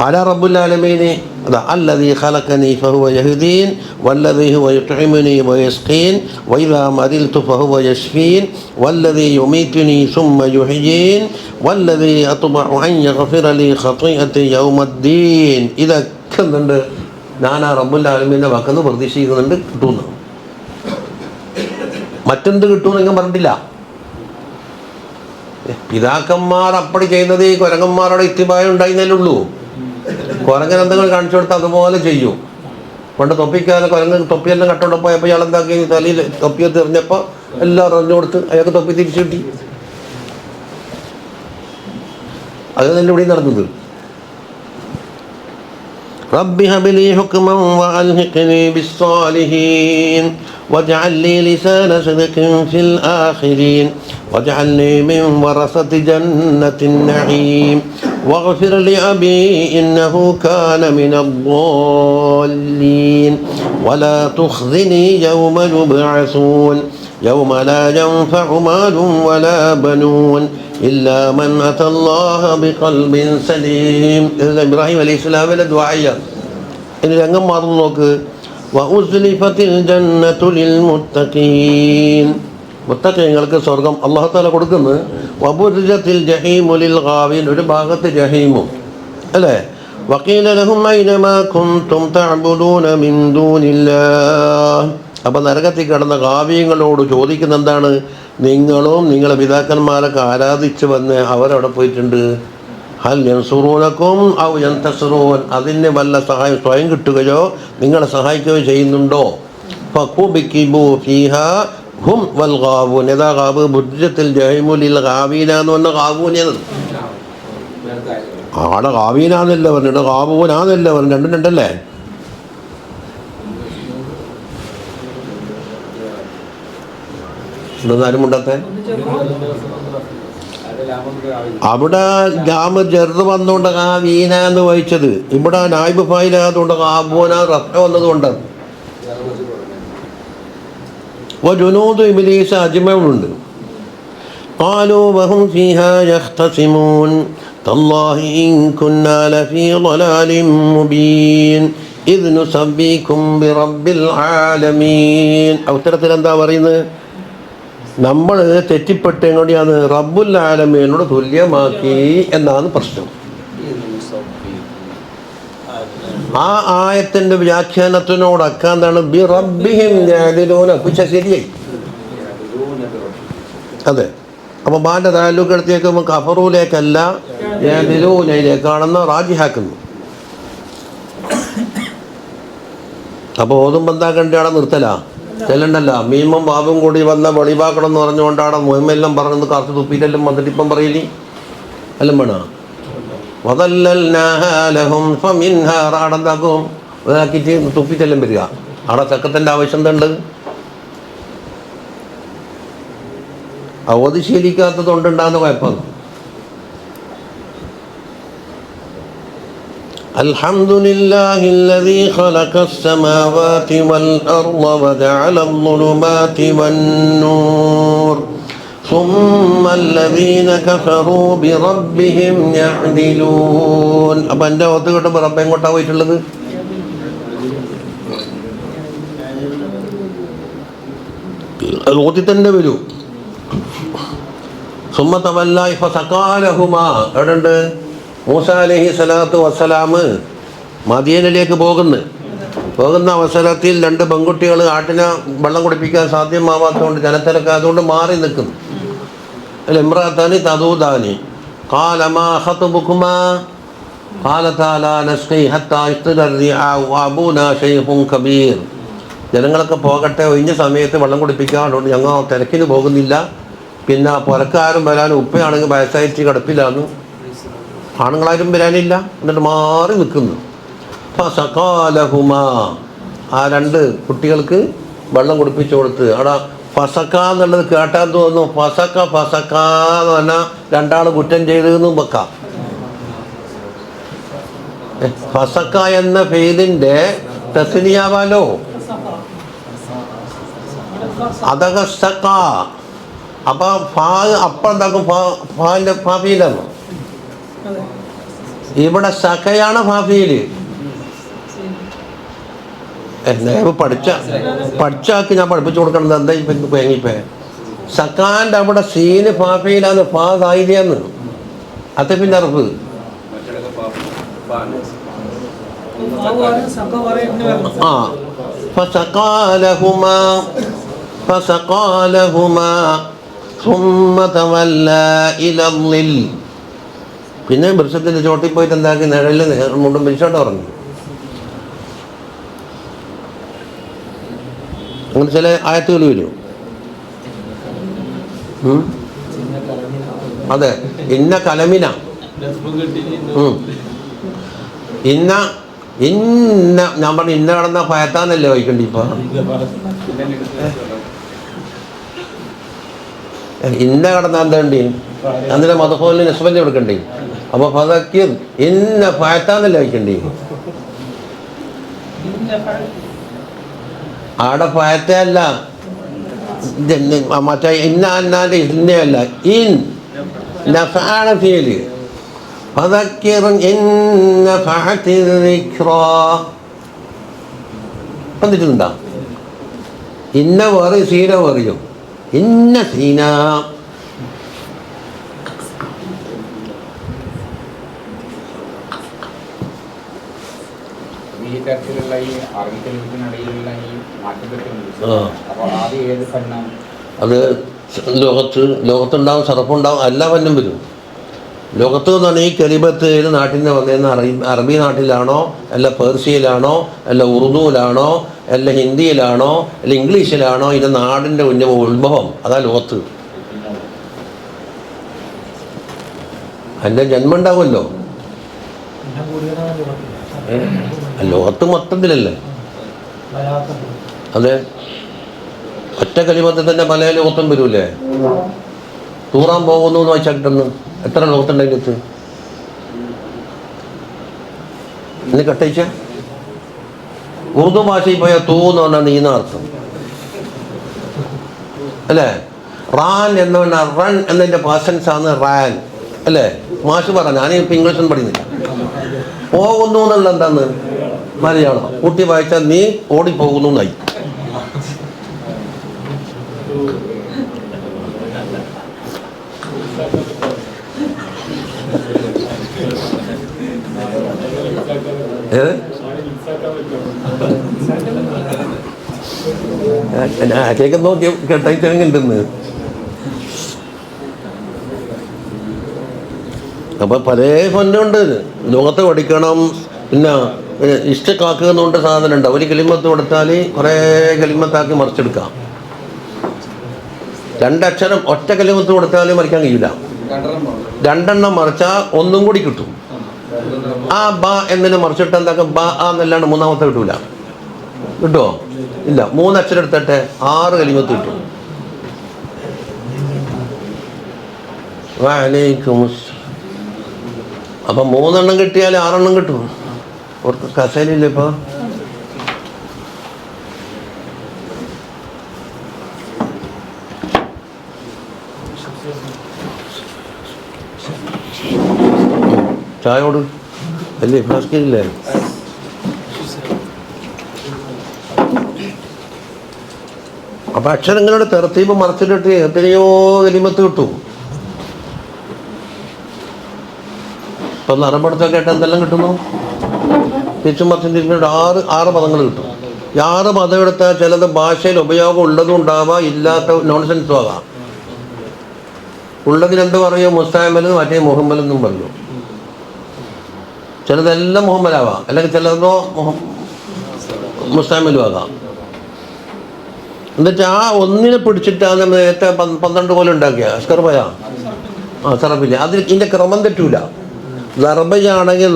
ആലാ റബ്ബുൽ ആലമീൻ. അതാ അല്ലദീ ഖലഖനീ ഫഹുവ യഹ്ദീൻ വല്ലദീ ഹുവ യുത്ഇമുനീ വയസ്ഖീൻ വഇദാ മരിൽതു ഫഹുവ യശ്ഫീൻ വല്ലദീ യുമീതുനീ സുമ്മ യുഹ്യീൻ വല്ലദീ അത്മഉ അൻ യഗ്ഫിറ ലീ ഖതീഅതി യൗമദ്ദീൻ. ഇതൊക്കെ എന്തുണ്ട്? ഞാൻ ആ റബ്ബുൽ ആലമീൻ്റെ വക്കന്ന് പ്രതീക്ഷിക്കുന്നുണ്ട് കിട്ടുമെന്ന്. മറ്റെന്ത് കിട്ടുമെന്ന് നിങ്ങൾ പറഞ്ഞിട്ടില്ല. പിതാക്കന്മാർ അപ്പടി ചെയ്യുന്നത് ഈ കുരങ്ങന്മാരുടെ ഇത്തിബായ ഉണ്ടായിരുന്നല്ലേ ഉള്ളൂ. കുരങ്ങൻ എന്തെങ്കിലും കാണിച്ചു കൊടുത്താൽ അതുപോലെ ചെയ്യും. പണ്ട് തൊപ്പിക്കാതെ കുരങ്ങ് തൊപ്പിയെല്ലാം കട്ടോണ്ട് പോയപ്പോൾ ഇയാൾ എന്താക്കി? തലയിൽ തൊപ്പിയെ തെറിഞ്ഞപ്പോൾ എല്ലാം എറിഞ്ഞു കൊടുത്ത് അയാൾക്ക് തൊപ്പി തിരിച്ചു കിട്ടി. അത് തന്നെ ഇവിടെ നടന്നത്. റബ്ബി ഹബ്ലി ഹുക്മൻ വഅൽഹിഖ്നി ബിസ്സാലിഹീൻ വജ്അൽ ലീ ലിസാന സിദ്ഖിൻ ഫിൽ ആഖിരീൻ വജ്അൽനി മിൻ വറസതി ജന്നത്തിൻ നഈം واغفر لأبي إنه كان من الضالين ولا تخزني يوم يبعثون يوم لا ينفع مال ولا بنون إلا من أتى الله بقلب سليم. إبراهيم عليه السلام دعاء ഇനി രംഗം മാറുന്നു നോക്ക്. വഉസ്ലിഫത്തിൽ ജന്നത്തു ലിൽമുത്തഖീൻ. മുത്തഖീങ്ങൾക്ക് സ്വർഗം അല്ലാഹു തആല കൊടുക്കുന്നു. വബുർജത്തിൽ ജഹീമു ലിൽ ഗാവിൻ. ഒരു ഭാഗത്ത് ജഹീമും അല്ലേ. വഖീല ലഹും ഐനമാ കുൻതും തഅബുദൂന മിൻ ദൂനില്ലാഹ്. അപ്പോൾ നരകത്തിൽ കിടന്ന ഗാവിയങ്ങളോട് ചോദിക്കുന്ന എന്താണ്? നിങ്ങളും നിങ്ങളെ പിതാക്കന്മാരൊക്കെ ആരാധിച്ചു വന്ന് അവരവിടെ പോയിട്ടുണ്ട്. ഹൽ യൻസുറൂനക്കും ഔ യൻതസ്റൂൻ. അതിന് വല്ല സഹായം സ്വയം കിട്ടുകയോ നിങ്ങളെ സഹായിക്കുകയോ ചെയ്യുന്നുണ്ടോ? ഫഖുബികിബു ഫീഹാ ഹും വൽ ഗാവൂൻ. ഏതാ ഗാബ്? ബുർജത്തിൽ ജഹീമു ലിൽ ഗാവീന എന്ന് പറഞ്ഞ ഗാവൂനാണ്. ആടെ ഗാവീനാന്നല്ല പറഞ്ഞിട്ട് ഗാവൂനാന്നല്ല പറഞ്ഞു. രണ്ടും രണ്ടല്ലേ? ആരും മുണ്ടത്തെ അവിടെ ഗാമ ചെറുത് വന്നുകൊണ്ട് ഗാവീന എന്ന് വായിച്ചത്. ഇവിടെ നായിബ് ഫായിലായതുകൊണ്ട് ഗാബൂന റഫ്അ വന്നതുകൊണ്ടാണ്. വജുനൂദു ഇബ്ലീസ അജ്മഉണ്ട്. ഖാലൂ വഹും ഫീഹാ യഖ്തസിമൂൻ തല്ലാഹി ഇൻ കുന്നാ ലഫീ ളലാലിൻ മുബീൻ ഇദ് നുസബ്ബികും ബിറബ്ബിൽ ആലമീൻ. ഉത്തരത്തിൽ എന്താ പറയുന്നത്? നമ്മൾ തെറ്റിപ്പെട്ട് എങ്ങോട്ടാണ്? റബ്ബുൽ ആലമീനോട് തുല്യമാക്കി എന്നാണ് പ്രശ്നം. ആ ആയത്തിൻ്റെ വ്യാഖ്യാനത്തിനോടൊക്കെ എന്താണ്? ബി റബ്ബിഹിം യഅദിലൂന. പുച്ച ശരിയായി. അതെ. അപ്പോൾ ബാൻ്റെ താലൂക്ക് എടുത്തേക്ക് കഫറൂലേക്കല്ല യഅദിലൂനയിലേക്കാണെന്ന് റാജിഹാക്കുന്നു. അപ്പോൾ ഓതും ബന്ധാക്കണ്ടി അവിടെ നിർത്തല ചെല്ലണ്ടല്ല. മീമും ബാബും കൂടി വന്ന വെളിവാക്കണം എന്ന് പറഞ്ഞുകൊണ്ടാണ് മുഹമ്മെല്ലാം പറഞ്ഞത്. കാർത്ത് തുപ്പിയിട്ടെല്ലാം വന്നിട്ട് ഇപ്പം പറയില്ലേ എല്ലാം വേണ വദല്ലൽനാഹും ഫമിൻഹാ റാടന്താക്കും ഇതാക്കിയിട്ട് തുപ്പിയിട്ടെല്ലാം വരിക. അവിടെ ചക്കത്തിൻ്റെ ആവശ്യം എന്തുണ്ട്? ഓതി ശീലിക്കാത്തത് കൊണ്ടുണ്ടാകുന്ന കുഴപ്പം. അൽഹംദുലില്ലാഹില്ലദീ ഖലഖസ്-സമാവാതി വൽ-അർള വജഅല അൽ-ളുലുമാതി വൻ-നൂർ സുമ്മല്ലദീന കഫറൂ ബിറബ്ബിഹിം യഅദിലൂൻ. അപ്പം എൻ്റെ ഓത്ത് കിട്ടുമ്പോൾ റബ്ബ് എങ്ങോട്ടാണ് പോയിട്ടുള്ളത്? അത് ഓതി തന്നെ വരൂ. സുമ്മ തവല്ല ഫസഖാലഹുമാ. എവിടെയുണ്ട്? മൂസ അലൈഹി സ്വലാത്തു വസ്സലാം മദീനയിലേക്ക് പോകുന്ന അവസരത്തിൽ രണ്ട് പെൺകുട്ടികൾ ആട്ടിനെ വെള്ളം കുടിപ്പിക്കാൻ സാധ്യമാവാത്തതുകൊണ്ട് ജനത്തിരക്ക് അതുകൊണ്ട് മാറി നിൽക്കുന്നു. അല്ല ഇമ്രാത്താനി തദൂദാനി ഖാല മാ ഖത്ബുകുമാ ഖാലതാ ലാ നസ്ഖി ഹത്താ യസ്തദ الرعاء وابونا شيخ كبير. ജനങ്ങളൊക്കെ പോകട്ടെ, ഒഴിഞ്ഞ സമയത്ത് വെള്ളം കുടിപ്പിക്കാറുണ്ട്, ഞങ്ങൾ തിരക്കിന് പോകുന്നില്ല. പിന്നെ പുറക്കാരും വരാനും ഉപ്പയാണെങ്കിൽ വയസ്സായിട്ട് കിടപ്പില്ലാന്ന്, ആണുങ്ങളാരും വരാനില്ല. എന്നിട്ട് മാറി നിൽക്കുന്നു. ഫസഖാലഹുമാ. ആ രണ്ട് കുട്ടികൾക്ക് വെള്ളം കുടിപ്പിച്ചു കൊടുത്ത്. അവിടെ ഫസക്ക എന്നുള്ളത് കേട്ടാൻ തോന്നുന്നു. ഫസക്ക എന്ന് പറഞ്ഞാൽ രണ്ടാൾ കുറ്റം ചെയ്തെന്നും വെക്കാം. ഫസക്ക എന്ന ഫെയിലിൻ്റെ തസ്നിയാവാലോ. അതകസക്ക. അപ്പം അപ്പം എന്താക്കും? ഫാൻ്റെ ഫാഫീലാണ്. ഇവിടെ സഖയാണ് ഫാഫീല്. പഠിച്ചാക്ക് ഞാൻ പഠിപ്പിച്ചു കൊടുക്കണത് എന്താ ഇപ്പം പേങ്ങിപ്പേ? സക്കാൻ്റെ അവിടെ സീന് ഫാഫീലാന്ന്, ഫാ സായിലിയാന്ന്. അത് പിന്നെ അറബ് ആ ഫസഖാലഹുമാ സുമ്മ തവല്ലാ ഇലൽ. പിന്നെ വൃക്ഷത്തിൻ്റെ ചോട്ടിൽ പോയിട്ട് എന്താക്കി? നിഴലിൽ മുണ്ടും പിരിച്ചോട്ട് പറഞ്ഞു. അങ്ങനെ ചില ആയത്തുകൾ വരും. അതെ, ഇന്ന കലമിന ഇന്ന ഞാൻ പറഞ്ഞു ഇന്ന കടന്ന ഭയത്താന്നല്ലേ വായിക്കണ്ടി. ഇപ്പൊ ഇന്ന കടന്ന എന്താണ്ടി? അതിൻ്റെ മതഫോലിന് നിസ്ബന്റ് കൊടുക്കണ്ടേ? അപ്പോൾ ഫദക്കിർ ഇന്ന ഫയത്താന്നല്ലേ വായിക്കണ്ടേ? ആടെ ഫയത്തെ അല്ല, മറ്റേ ഇന്ന അന്നാൻ്റെ ഇന്നയല്ല. ഇൻ നഫഅന ഫീല് ഫദക്കിർ ഇൻ നഫഅതി ദിക്റാ. കണ്ടിട്ടുണ്ടോ? ഇന്ന പറയും, സീന പറയും. ഇന്ന സീന. അത് ലോകത്തുണ്ടാവും, സർഫുണ്ടാവും, എല്ലാ വന്നും വരും. ലോകത്ത് എന്ന് പറഞ്ഞാൽ ഈ കലിബത്ത് ഏത് നാട്ടിൽ നിന്ന് വന്നതെന്ന് അറബി നാട്ടിലാണോ, അല്ല പേർഷ്യയിലാണോ, അല്ല ഉറുദുവിലാണോ, അല്ല ഹിന്ദിയിലാണോ, അല്ല ഇംഗ്ലീഷിലാണോ, ഇതിൻ്റെ നാടിൻ്റെ ഉത്ഭവം അതാ ലോകത്ത്. അതിൻ്റെ ജന്മം ഉണ്ടാവുമല്ലോ. ലോകത്ത് മൊത്തത്തിലല്ലേ? അതെ, ഒറ്റ കലിമത്തിൽ തന്നെ പല ലോകത്തും വരൂലേ? തൂറാൻ പോകുന്നു എന്ന് വെച്ചിട്ടൊന്ന് എത്ര ലോകത്തുണ്ടെങ്കിൽ ഇന്ന് കട്ടയിച്ച ഉറുദു ഭാഷയിൽ പോയാൽ തൂ എന്ന് പറഞ്ഞാൽ നീന്ന അർത്ഥം അല്ലേ? റാൻ എന്ന് പറഞ്ഞാൽ റൺ എന്നതിൻ്റെ പാസൻസ് ആണ് റാൻ അല്ലേ? മാഷ് പറ, ഞാനിപ്പോൾ ഇംഗ്ലീഷൊന്നും പഠിക്കുന്നില്ല. പോകുന്നു എന്നുള്ള എന്താന്ന് മലയാളം കൂട്ടി വായിച്ചാൽ നീ ഓടിപ്പോകുന്നു എന്നായി. കേൾക്കാൻ നോക്കി കേട്ടെങ്കിണ്ടെന്ന്. അപ്പൊ പല ഫണ്ടുണ്ട്. ലോകത്ത് പഠിക്കണം. പിന്നെ ഇഷ്ടക്കാക്കുക എന്നുകൊണ്ട് സാധനം ഉണ്ട്. ഒരു കലിമത്ത് കൊടുത്താൽ കുറേ കലിമത്താക്കി മറിച്ചെടുക്കാം. രണ്ടക്ഷരം ഒറ്റ കലിമത്ത് കൊടുത്താൽ മറിക്കാൻ കഴിയില്ല. രണ്ടെണ്ണം മറിച്ചാൽ ഒന്നും കൂടി കിട്ടും. ആ ബ എന്നതിനെ മറിച്ചിട്ട് എന്താക്കും? ബ ആ എന്നല്ലാണ്ട് മൂന്നാമത്തെ കിട്ടൂല. കിട്ടുമോ? ഇല്ല. മൂന്നക്ഷരം എടുത്തിട്ട് 6 കലിമത്ത് കിട്ടും. വഅലൈക്കും. അപ്പം 3 എണ്ണം കിട്ടിയാൽ 6 എണ്ണം കിട്ടും. അവർക്ക് കസേരയില്ല. ഇപ്പോൾ ചായയോട് അല്ലേ ഫ്ലാസ്കില്ലേ? അപ്പം അക്ഷരങ്ങളുടെ തെർത്തീബ് മറച്ചിട്ടിട്ട് എത്രയോ കലിമത്ത് കിട്ടും. ഇപ്പം നിറമെടുത്തൊക്കെ ആയിട്ട് എന്തെല്ലാം കിട്ടുന്നു? തിരിച്ചും മറിച്ചും തിരിച്ചിട്ട് 6 പദങ്ങൾ കിട്ടും. ഈ 6 പദം എടുത്താൽ ചിലത് ഭാഷയിൽ ഉപയോഗം ഉള്ളതും ഉണ്ടാവാം, ഇല്ലാത്ത നോൺസെൻസും ആകാം. ഉള്ളതിനെന്ത് പറയും? മുസ്താമൽ, മറ്റേ മുഹമ്മൽ എന്നും പറയും. ചിലതെല്ലാം മുഹമ്മലാവാം, അല്ലെങ്കിൽ ചിലതോ മുസ്താമലും ആകാം. എന്നുവെച്ചാൽ ആ ഒന്നിനെ പിടിച്ചിട്ടാണ് നമ്മൾ ഏറ്റവും 12 പോലെ ഉണ്ടാക്കിയ അസ്കർബയ സർബില്ല. അതിൽ ഇതിൻ്റെ ക്രമം തെറ്റൂല. ദർബയാണെങ്കിൽ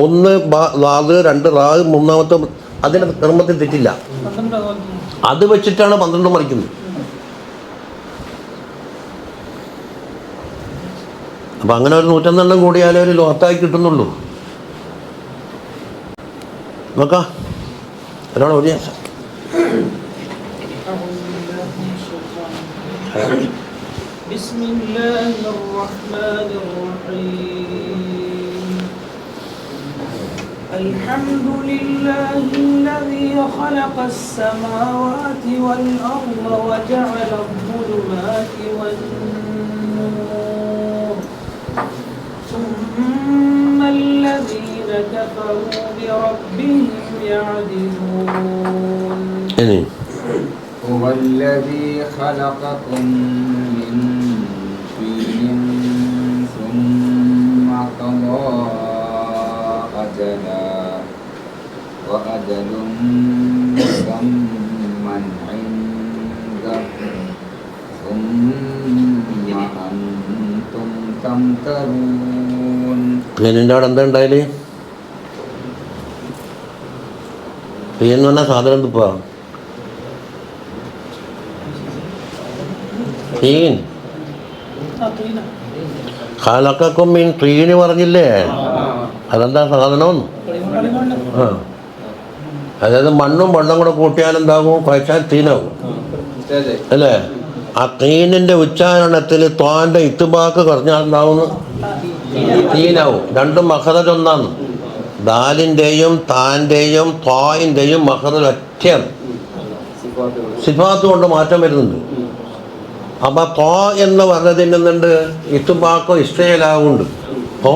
ഒന്ന് ലാദ് 2 റാഗ് 3-ാമത്തെ അതിൻ്റെ ക്രമത്തിൽ തെറ്റില്ല. അത് വെച്ചിട്ടാണ് 12 മറിക്കുന്നത്. അപ്പം അങ്ങനെ ഒരു 101 കൂടിയാലേ ഒരു ലോത്തായി കിട്ടുന്നുള്ളൂ. നോക്കാം ഒരാൾ ഒരു بسم الله الرحمن الرحيم الحمد لله الذي خلق السماوات والأرض وجعل الظلمات والنور ثم الذين كفروا بربهم يعدلون هو الذي خلقكم من طين ثم قضى أجلا وأجل مسمى عنده ثم أنتم تمترون. ഇതിൻ്റെ അവിടെ എന്താ ഉണ്ടായാല്? എന്ന് പറഞ്ഞാൽ സാധനം എന്തിപ്പാ? തീൻ. ഖലഖക്കും മിൻ തീൻ പറഞ്ഞില്ലേ? അതെന്താ സാധനം? ആ, അതായത് മണ്ണും വെള്ളം കൂടെ കൂട്ടിയാൽ എന്താകും? കുഴച്ചാൽ തീനാകും അല്ലേ? ആ തീനിൻ്റെ ഉച്ചാരണത്തിൽ ത്വാൻ്റെ ഇത്തുബാക്ക് കുറഞ്ഞാൽ എന്താവുന്നു? തീനാവും. രണ്ടും മഖറജ് ഒന്നാണ്. ദാലിൻ്റെയും താൻ്റെയും ത്വായിൻ്റെയും മഖറജ് ഒറ്റയാണ്. സിഫാത്ത് കൊണ്ട് മാറ്റം വരുന്നുണ്ട്. അപ്പം ത്വാ എന്ന് പറഞ്ഞതിനുണ്ട് ഇത്തുബാക്കോ ഇഷ്ടയിലാവുന്നുണ്ട്. ഓ,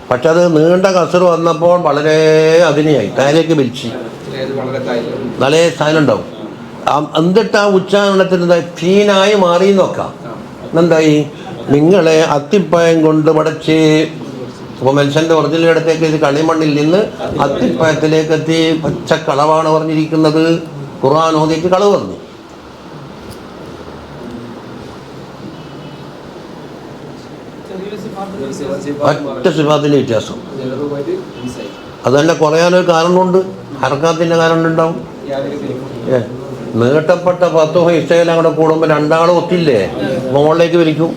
പക്ഷെ അത് നീണ്ട കസറ് വന്നപ്പോൾ വളരെ അതിനെയായി താഴേക്ക് വലിച്ച് നല്ല സ്ഥാനം. എന്നിട്ട് ആ ഉച്ചാരണത്തിന് എന്തായി? തീനായി മാറി നോക്കാം. എന്തായി? നിങ്ങളെ അത്തിപ്പഴം കൊണ്ട് പടച്ച്. അപ്പോൾ മനുഷ്യൻ്റെ ഒറിജിനൽ ഇടത്തേക്ക് ഇത് കളിമണ്ണിൽ നിന്ന് അത്തിപ്പഴത്തിലേക്ക് എത്തി. പച്ചക്കളവാണ് പറഞ്ഞിരിക്കുന്നത്. ഖുർആൻ ഓതിയിട്ട് കളവ് പറഞ്ഞു. ഒറ്റ സിഫാത്തിൻ്റെ വ്യത്യാസം. അത് തന്നെ കുറയാനൊരു കാരണമുണ്ട്. ഹർക്കാത്തിൻ്റെ കാരണം ഉണ്ടാവും. നീട്ടപ്പെട്ട 10 ഇഷ്ടയിലും കൂടെ കൂടുമ്പോൾ രണ്ടാളും ഒത്തില്ലേ? മുകളിലേക്ക് വലിക്കും.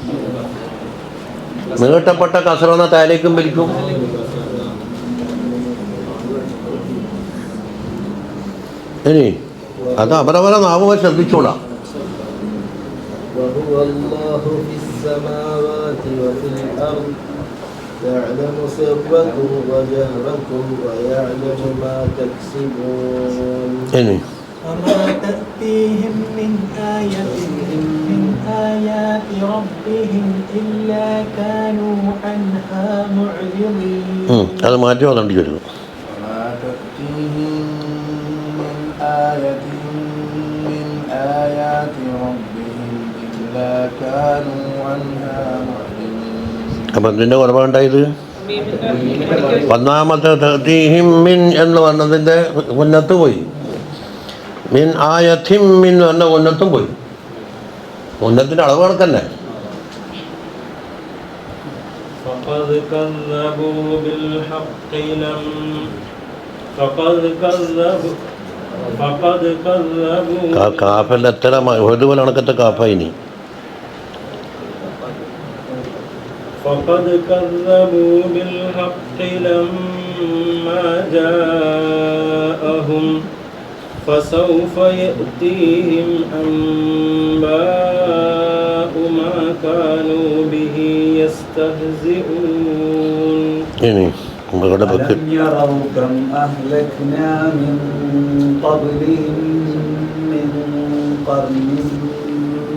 നീട്ടപ്പെട്ട കസറന്ന താഴേക്കും വലിക്കും. ഇനി അത് അവരവരെ നാവുകൾ ശ്രദ്ധിച്ചോളാം. يعلم سركم وجهركم ويعلم ما تكسبون ഇനി وما تأتيهم من آية من آيات ربهم إلا كانوا عنها معرضين. അത് മാറ്റി വന്നിട്ട് വരുന്നു. وما تأتيهم من آية من آيات ربهم إلا كانوا عنها معرضين. അപ്പം എന്തിൻ്റെ കുറവുണ്ടായത്? ഒന്നാമത്തെ തഅ്തീഹിം മിൻ എന്ന് പറഞ്ഞതിൻ്റെ ഉന്നത്ത് പോയി. മിൻ ആയത്തിൻ മിൻ എന്ന ഉന്നത്തും പോയി. ഉന്നത്തിൻ്റെ അളവ് കണക്കന്നെ. فقد كذبوا بالحق കാഫല്ല എത്ര ഒരുപോലെ കണക്കത്തെ കാഫായിനി. فقد كذبوا بالحق لما جاءهم فسوف يأتيهم أنباء ما كانوا به يستهزئون. ഇനി ഇവിടെ ألم يروا كم أهلكنا من قبلهم من قرن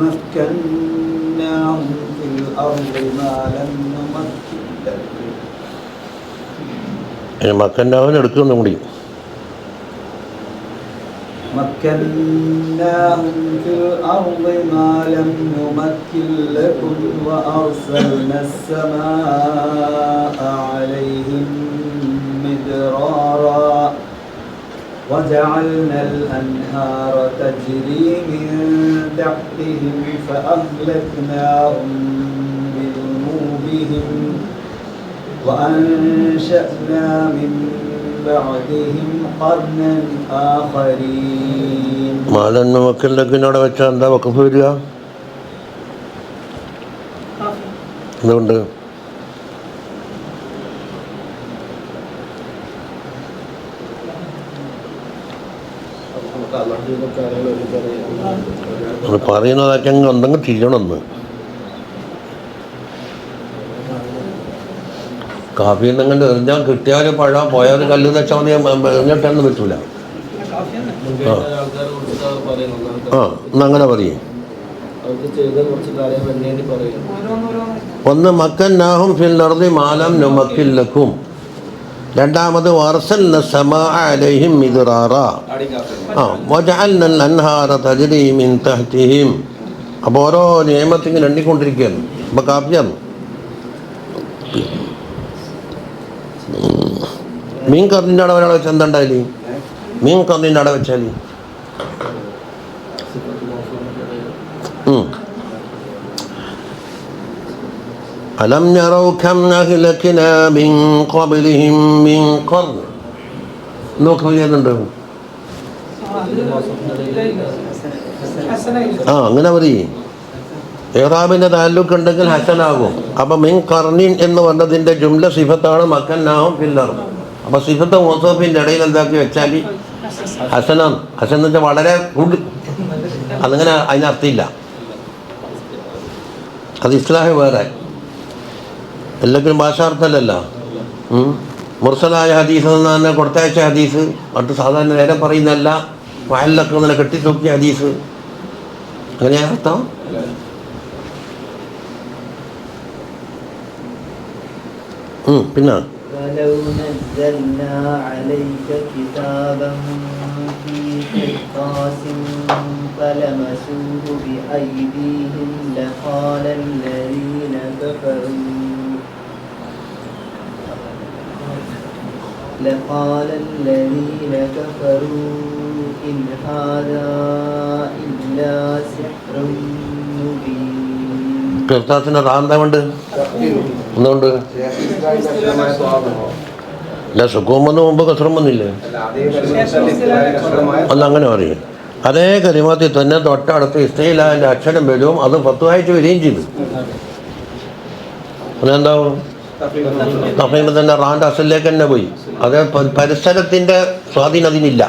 مكناهم في الأرض ما لم نمكن لكم മക്കന്നാവൻ എടുക്കുന്നു കൂടി. مكناهم في الأرض ما لم نمكن لكم وأرسلنا السماء عليهم مدرارا وجعلنا الأنهار تجري من تحتهم فأهلكناهم بذنوبهم وأنشأنا من بعدهم قرنا آخرين. മാലന്ന് മക്കലിനോടെ വെച്ചാൽ എന്താ വഖഫ് വരിക? എന്തുകൊണ്ട്? അത് പറയുന്നതൊക്കെ അങ്ങ് എന്തെങ്കിലും തിരിയണമെന്ന്. കാഫി എന്തെങ്കിലും എറിഞ്ഞാൽ കിട്ടിയാൽ പഴം പോയാൽ കല്ല് വെച്ചാൽ മതി, എറിഞ്ഞിട്ടൊന്നും പറ്റൂല. ആ എന്നങ്ങനെ പറയും. ഒന്ന് മക്കന്നാഹും ഫിൽ അർദി മാലം നുമക്കില്ലക്കും. രണ്ടാമത് വറസൽന സമാഅ അലൈഹിം മിദ്റാറ വജഅൽനൽ അൻഹാറ തജ്രി മിൻ തഹ്തിഹിം. അപ്പോൾ ഓരോ നിയമത്തിങ്ങനെ എണ്ണിക്കൊണ്ടിരിക്കുകയാണ്. അപ്പോൾ കാപ്പിയാണ് മീൻ കറിൻ്റെ അവിടെ ഒരാളെ വെച്ചാൽ എന്താ ഉണ്ടായാലേ? മീൻ കറിൻ്റെ അവിടെ വെച്ചാൽ അലം യറൗ കം അഹ്ലക്നാ മിൻ ഖബ്ലിഹിം മിൻ ഖർൻ. നോക്കി ചെയ്യുന്നുണ്ട്. ആ അങ്ങനെ മതി. ഇറാബിൻ്റെ താലൂക്ക് ഉണ്ടെങ്കിൽ ഹസനാകും. അപ്പം മിൻ ഖർനിൻ എന്ന് പറഞ്ഞതിൻ്റെ ജുംല സിഫത്താണ് മക്കന്നാഹും ഫിൽ അർദ്. അപ്പോൾ സിഫത്ത് മൗസൂഫിൻ്റെ ഇടയിൽ എന്താക്കി വെച്ചാൽ ഹസനാണ്. ഹസൻ എന്ന് വെച്ചാൽ വളരെ ഗുഡ്. അതങ്ങനെ അതിനർത്ഥമില്ല. അത് ഇസ്ലാഹ് വേറെ, എല്ലാത്തിനും ഭാഷാർത്ഥമല്ലല്ലോ. മുർസലായ ഹദീസ് എന്ന് തന്നെ കൊടുത്തയച്ച ഹദീസ്, അത് സാധാരണ നേരെ പറയുന്നതല്ല. വയലിലൊക്കെ നല്ല കെട്ടിത്തൂക്കിയ ഹദീസ്, അങ്ങനെയാണ് അർത്ഥം. പിന്നെ ولو نزلنا عليك كتابا في قرطاس فلمسوه بأيديهم لقال الذين كفروا إن هذا إلا سحر مبين. കിർത്താസിൻ്റെ റാന്താവുണ്ട് എന്തുകൊണ്ട്? അല്ല സുഖമെന്ന് മുമ്പ് കസ്രം വന്നില്ലേ? അല്ല അങ്ങനെ പറയും. അതേ കലിമത്തിൽ തന്നെ തൊട്ടടുത്ത് ഇസ്തയിലാൻ്റെ അക്ഷരം വരും. അത് ഫത്വായിട്ട് വരികയും ചെയ്തു. അതെന്താവും? തഫീമ് തന്നെ റാൻ്റെ അസലിലേക്ക് തന്നെ പോയി. അത് പരിസരത്തിൻ്റെ സ്വാധീനം അതിനില്ല.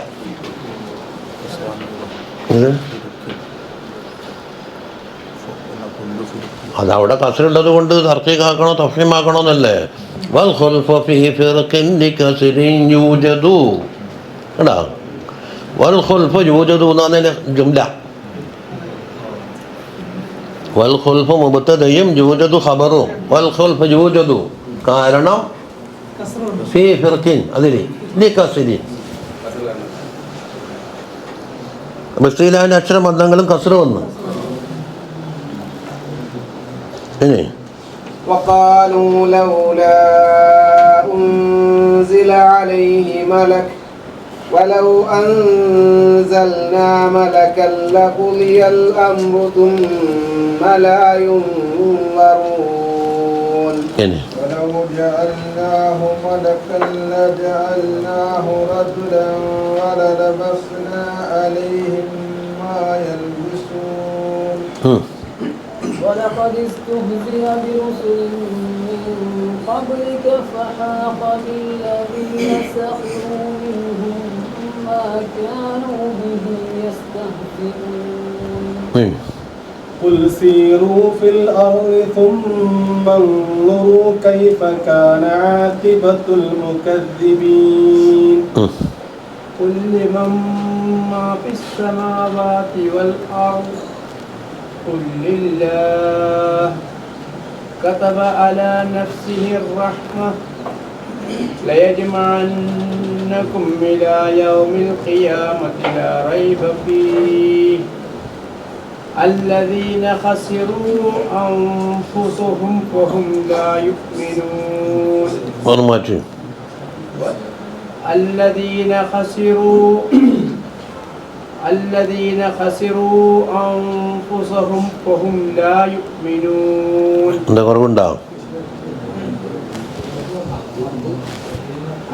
അതവിടെ കസറുള്ളത് കൊണ്ട് തർക്കീക്കാക്കണോ തഫീമാക്കണോ എന്നല്ലേ. والخلف في فرق لكسر يوجد കേട്ടോ والخلف يوجد എന്നാണ് ജുംല والخلف മുബ്തദയും يوجد ഖബറും والخلف يوجد കാരണം في فرق അതിൽ لكسر ബസ്തിയിലായ അക്ഷരബന്ധങ്ങളും കസ്റ് വന്നു ഇനി وقالوا لولا أنزل عليه ملك ولو أنزلنا ملكا لقضي الأمر ثم لا ينظرون ഇനി ولو جعلناه ملكا لجعلناه رجلا وللبسنا عليهم ما يلبسون ولقد استهزئ برسل من قبلك فحاق بالذين سخروا منهم ما كانوا به يستهزئون قل سيروا في الأرض ثم انظروا كيف كان عاقبة المكذبين قل لمن ما في السماوات والأرض قل لله كتب على نفسه الرحمة ليجمعنكم إلى يوم القيامة لا ريب فيه الذين خسروا أنفسهم فهم لا يؤمنون ഓർമ്മാറ്റി الذين خسروا أنفسهم فهم لا يؤمنون എന്താ കുറവുണ്ടാവും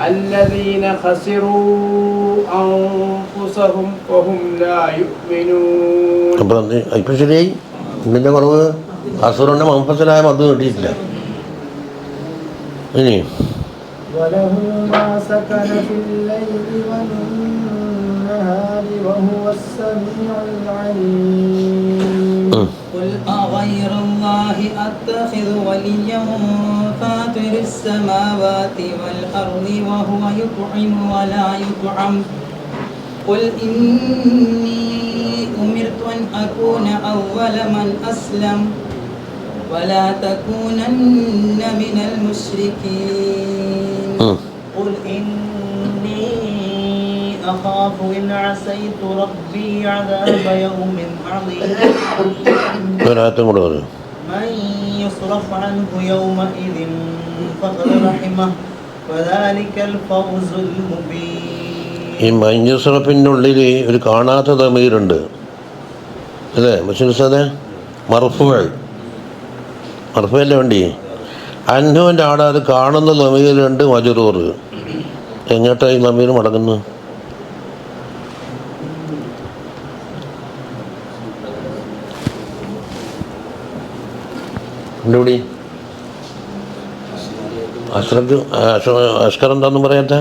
الذين خسروا أنفسهم فهم لا يؤمنون അപ്പം ഇപ്പം ശരിയായി ഇതിൻ്റെ കുറവ് അസുറിൻ്റെ മംഫസിലായ മത് കിട്ടിയിട്ടില്ല ഇനി وله ما سكن في الليل والنهار وهو السميع العليم قل أغير الله أتخذ وليا فاطر السماوات والأرض وهو يطعم ولا يطعم قل إني أمرت أن أكون أول من أسلم ولا تكونن من المشركين قل إني أخاف إن عصيت ربي عذاب يوم عظيم ഒരാറ്റം കൂടെ പറയും من يصرف عنه يومئذ فقد رحمه وذلك الفوز المبين ഈ മൈൻസുറപ്പിൻ്റെ ഉള്ളിൽ ഒരു കാണാത്ത തമീറുണ്ട് അല്ലേ മനുഷ്യനെ മർഫുവല്ലേ വേണ്ടി അന്നുവിൻ്റെ ആടെ അത് കാണുന്ന തമീറുണ്ട് മജറൂർ എങ്ങോട്ടായി തമീർ മടങ്ങുന്നു എൻ്റെ കൂടി അഷ്കർ എന്താന്ന് പറയാത്ത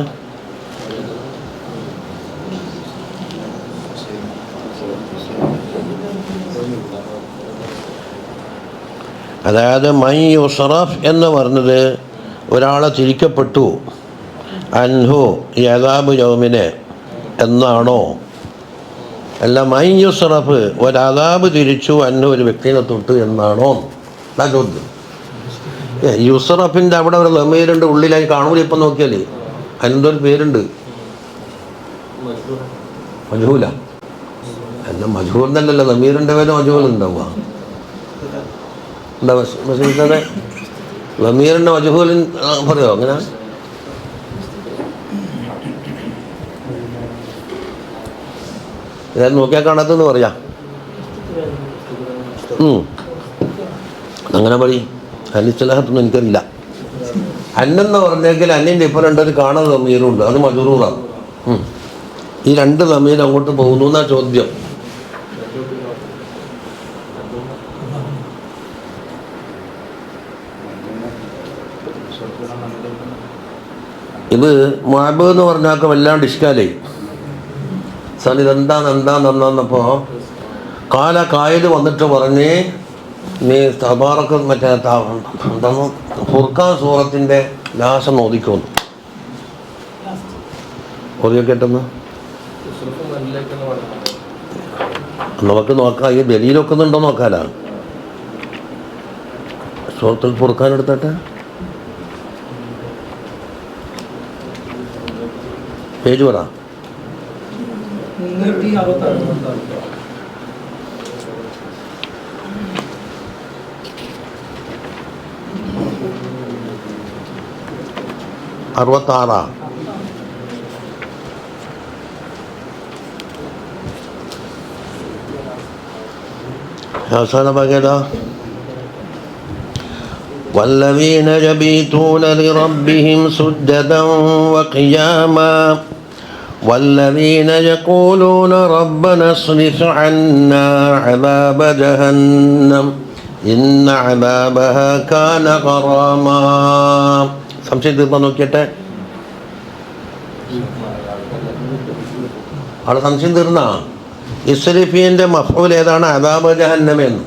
അതായത് മൈ യുസറഫ് എന്ന് പറഞ്ഞത് ഒരാളെ തിരിക്കപ്പെട്ടു അൻഹു യദാബ് യൗമിനെ എന്നാണോ അല്ല മൈ യുസറഫ് ഒരദാബ് തിരിച്ചു അൻഹു ഒരു വ്യക്തിനെ തൊട്ട് എന്നാണോ എന്നാ ചോദ്യം യുസറഫിൻ്റെ അവിടെ ഒരു ലമീരുണ്ട് ഉള്ളിലായി കാണൂല ഇപ്പം നോക്കിയാൽ അതിനെന്തൊരു പേരുണ്ട് മജൂല അല്ല മജൂൽ എന്നല്ലല്ലോ ലമീറിൻ്റെ പേര് മജൂൽ ഉണ്ടാവുക എന്താ മസീദെ ലമീറിൻ്റെ മജൂലിൻ പറയോ അങ്ങനെ ഇതായത് നോക്കിയാൽ കാണാത്തെന്ന് പറയാം അങ്ങനെ പറയും അനിസ്ലാഹത്തൊന്നും എനിക്കറിയില്ല അന്നെന്ന് പറഞ്ഞെങ്കിൽ അന്നിൻ്റെ ഇപ്പം രണ്ടൊരു കാണാൻ ലമീറുണ്ട് അത് മജൂറാണ് ഈ രണ്ട് ലമീർ അങ്ങോട്ട് പോകുന്നു എന്നാ ചോദ്യം ഇത് മുഅബ് എന്ന് പറഞ്ഞാൽ വല്ലാണ്ട് ഇഷ്കാലേ സാർ ഇതെന്താന്നപ്പോൾ കാല കായൽ വന്നിട്ട് പറഞ്ഞ് നീ തബാറക്ക് മറ്റേ എന്താണ് ഫുർഖാൻ സൂറത്തിൻ്റെ ലാസം ഓദിക്കുന്നു ഓതിയൊക്കെ ഇട്ടെന്ന് നമുക്ക് നോക്കാം. ഈ ദലീലൊക്കുന്നുണ്ടോ നോക്കാലാ. സൂറത്തുൽ ഫുർഖാൻ എടുത്തട്ടെ, പേജ് പറ. 66. അവസാന ഭാഗേതാ? والذين يبيتون لربهم سجدا وقياما والذين يقولون ربنا اصرف عنا عذاب جهنم إن عذابها كان غراما. സംശയം തീർത്താൻ നോക്കിയട്ടെ. അവിടെ സംശയം തീർന്നാ? ഇസ്രിഫീൻ്റെ മഫ്ഊൽ ഏതാണ്? അദാബ ജഹന്നമെന്ന്.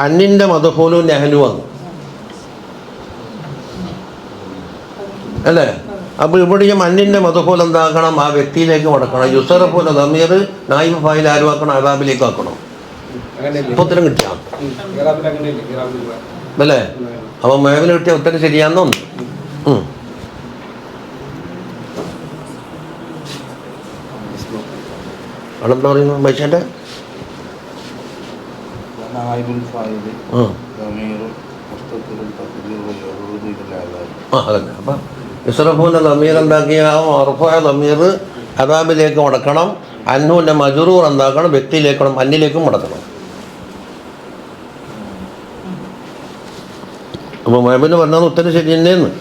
അന്നിൻ്റെ മദ്ഫൂലും നഹ്ലുവാണ് അല്ലേ? അപ്പോൾ ഇവിടെ ഈ മണ്ണിൻ്റെ മദ്ഫൂൽ എന്താക്കണം? ആ വ്യക്തിയിലേക്ക് മടക്കണം. യുസറഫുൽ ദമീർ നായിബ് ഫായിൽ ആരുവാക്കണം? അദാബിലേക്ക് ആക്കണം. ഇപ്പോൾ ഉത്തരം കിട്ടിയാ അല്ലേ? അപ്പോൾ മേഖല കിട്ടിയ ഉത്തരം ശരിയാന്ന് തോന്നുന്നു. അവിടെ എന്താ പറയുന്നു മൈഷേൻ്റെ? അതന്നെ. അപ്പം ഇസ്രഫൂൻ്റെ ദമീർ എന്താക്കിയ അർഫായ ദമീർ അദാബിലേക്ക് മടക്കണം. അന്നൂൻ്റെ മജ്റൂർ എന്താക്കണം? വ്യക്തിയിലേക്കണം, അന്നിലേക്കും മടക്കണം. അപ്പോൾ മഹബിന് പറഞ്ഞത് ഉത്തരം ശരി തന്നെയെന്ന്.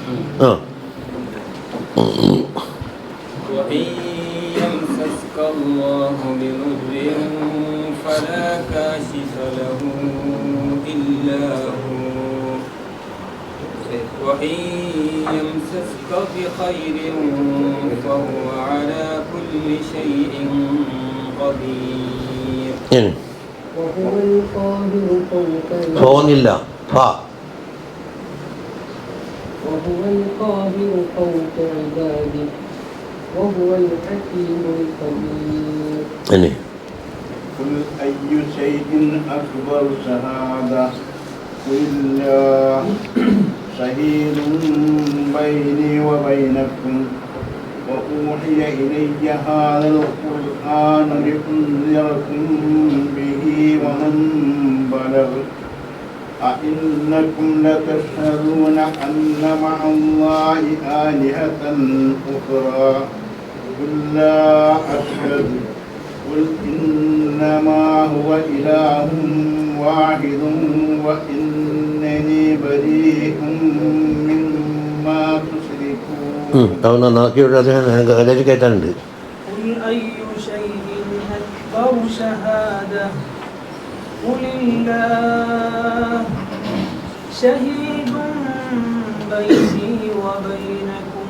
وإن يمسسك بخير فهو على كل شيء قدير. وهو القاهر فوق തോന്നില്ല. وهو القاهر فوق عباده وهو الحكيم الخبير. قل أي شيء أكبر شهادة قل الله شهيد بيني وبينكم وأوحي إلي هذا القرآن لأنذركم به ومن بلغ أئنكم لتشهدون أن مع الله آلهة أخرى قل لا أشهد قل إنما هو إله واحد وإنني بريء مما تشركون. കേട്ടാനുണ്ട്. قل أي شيء أكبر شهادة قل الله شهيد بيني وبينكم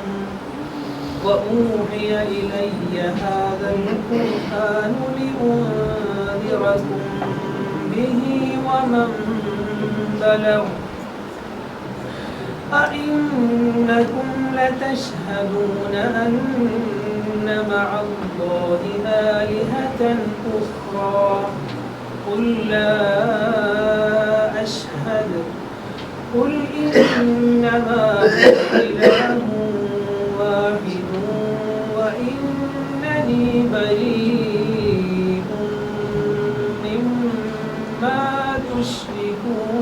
وأوحي إلي هذا القرآن لأنذركم به ومن بلغ أئنكم لتشهدون أن مع الله آلهة أخرى قل لا أشهد قل إنما هو إله واحد وإنني بريء مما تشركون.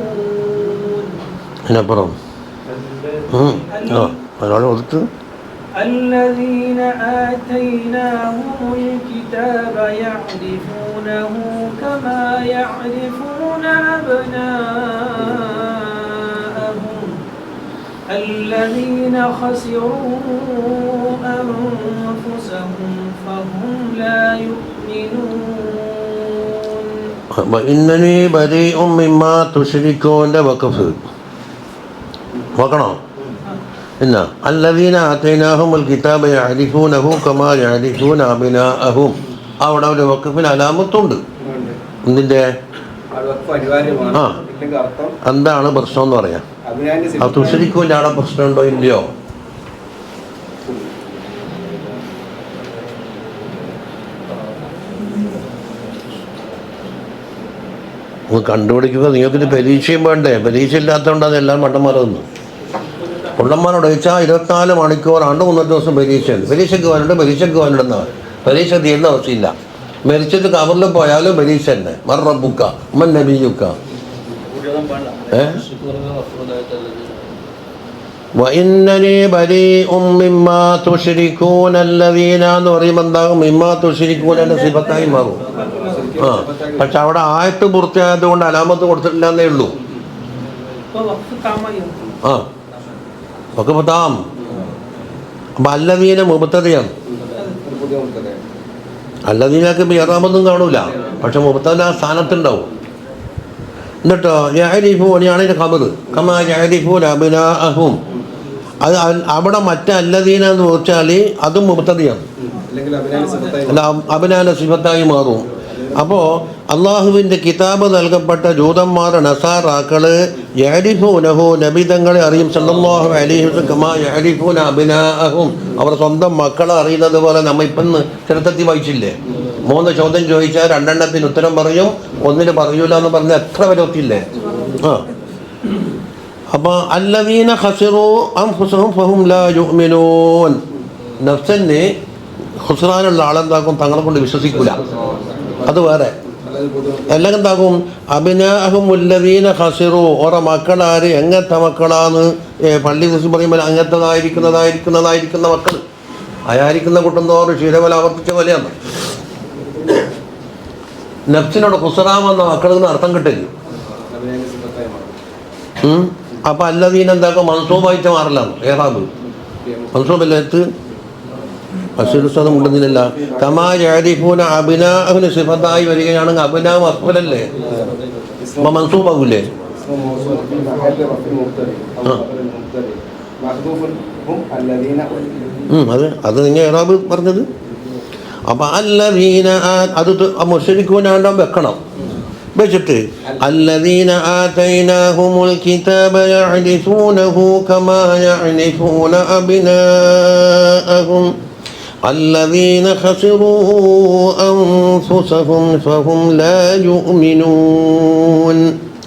الذين آتيناهم الكتاب يعرفونه كما يعرفون أبناءهم الذين خسروا أنفسهم فهم لا يؤمنون. وإنني بريء مما تشركون وقف وقنا إن الذين آتيناهم الكتاب يعرفونه كما يعرفون أبناءهم. അവിടെ ഒരു വഖഫിന് അലാമത്തുണ്ട്. എന്തിൻ്റെ? എന്താണ് പ്രശ്നം എന്ന് പറയാം. ആ തുഷരിക്കൂൻ്റെ അവിടെ പ്രശ്നമുണ്ടോ ഇല്ലയോ? ഒന്ന് കണ്ടുപിടിക്കുക. നിങ്ങൾക്കിത് പരീക്ഷയും വേണ്ടേ? പരീക്ഷ ഇല്ലാത്തതുകൊണ്ടാണ് എല്ലാം മണ്ടന്മാരൊന്നും. കുള്ളന്മാരോട് ചോദിച്ചാൽ 24 മണിക്കൂറാണ്ട് 300 ദിവസം പരീക്ഷയാണ്. പരീക്ഷയ്ക്ക് പോകാനുണ്ടെന്നാണ്. പരീക്ഷ തീരുന്ന അവസ്ഥയില്ല. മരിച്ചിട്ട് കവറിൽ പോയാലും പരീക്ഷ തന്നെ. മറബുക്ക ഉമ്മൻ നബിയുക്ക വഇന്നനി ബരീഉം മിമ്മാ തുശ്രികൂന അല്ലദീന എന്ന് പറയുമ്പോൾ എന്താകും? മിമ്മാ തുശ്രികൂനന്റെ സിഫത്തായി മാറും. പക്ഷെ അവിടെ ആയത്ത് പൂർത്തിയായത് കൊണ്ട് അലാമത്ത് കൊടുത്തിട്ടില്ല എന്നേ ഉള്ളൂ. ഒക്കെ പത്താം. അപ്പൊ അല്ലദീന മുബത്തദയാണ്. അല്ലദീനക്ക് ബിയറാമൊന്നും കാണൂല, പക്ഷെ മുബത്തദ ആ സ്ഥാനത്തുണ്ടാവും. എന്നിട്ടോ യഅരിഫൂനാണ് ഇതിന്റെ ഖബർ. കമാ യഅരിഫൂന അബ്നാഅഹും. അത് അവിടെ മറ്റേ അല്ലദീന എന്ന് വെച്ചാൽ അതും മുബത്തദയാണ്, അല്ല അബ്നാന്റെ സിഫത്തായി മാറും. അപ്പോൾ അള്ളാഹുവിൻ്റെ കിതാബ് നൽകപ്പെട്ട ജൂതന്മാർ നസാറാക്കള് യഅരിഫൂനഹു നബിതങ്ങളെ അറിയും സല്ലല്ലാഹു അലൈഹി വസല്ലം കമാ യഅരിഫൂന അബ്നാഅഹും. അവർ സ്വന്തം മക്കളെ അറിയുന്നത് പോലെ നമ്മ ഇപ്പം ചരിത്രത്തിൽ വായിച്ചില്ലേ? 3 ചോദ്യം ചോദിച്ചാൽ 2 ഉത്തരം പറയും, 1 പറയൂല എന്ന് പറഞ്ഞാൽ എത്ര വരെ ഒത്തില്ലേ? അപ്പോൾ അല്ലദീന ഖസിറു അൻഫുസഹും ഫഹും ലാ യുഅ്മിനൂൻ. നഫ്സിന് ഖുസ്റാനുള്ള ആളെന്താക്കും? തങ്ങളെ കൊണ്ട് വിശ്വസിക്കൂല. അത് വേറെ. എല്ലാം എന്താകും? അബ്നാഅഹും അല്ലദീന ഖസിറു. ഓരോ മക്കളാര് എങ്ങനത്തെ മക്കളാന്ന് പള്ളി ദിവസം പറയുമ്പോൾ അങ്ങനത്തതായിരിക്കുന്ന മക്കൾ. അയായിരിക്കുന്ന കൂട്ടുന്നവർ ശീലവല ആവർത്തിച്ച പോലെയാണ്. നഫ്സിനോട് ഖുസ്റാമെന്ന മക്കളിൽ നിന്ന് അർത്ഥം കിട്ടില്ല. അപ്പം അല്ലദീന എന്താക്കും? മൻസൂബായിട്ട് മാറില്ല. ഏറാബ് മൻസൂബല്ലത്ത് അശുദ്ധം ഉണ്ടെന്നില്ല. കമാ യഅരിഫൂന അബ്നാഅഹുന് സിഫത്തായി വരികയാണെങ്കിൽ അബ്നാ മഖ്ബൂലല്ലേ? അപ്പം മൻസൂബാകൂലേ? അത് നിങ്ങൾ ഏറാബ് പറഞ്ഞത്. അപ്പം അല്ലദീന അത് മുശ്രികൂനാണ്ടോ വെക്കണം. വെച്ചിട്ട് അല്ലദീന ആതൈനാഹുമുൽ കിതാബ യഅരിഫൂനഹു കമാ യഅരിഫൂന അബ്നാഅഹും الذين خسروا أنفسهم فهم لا يؤمنون.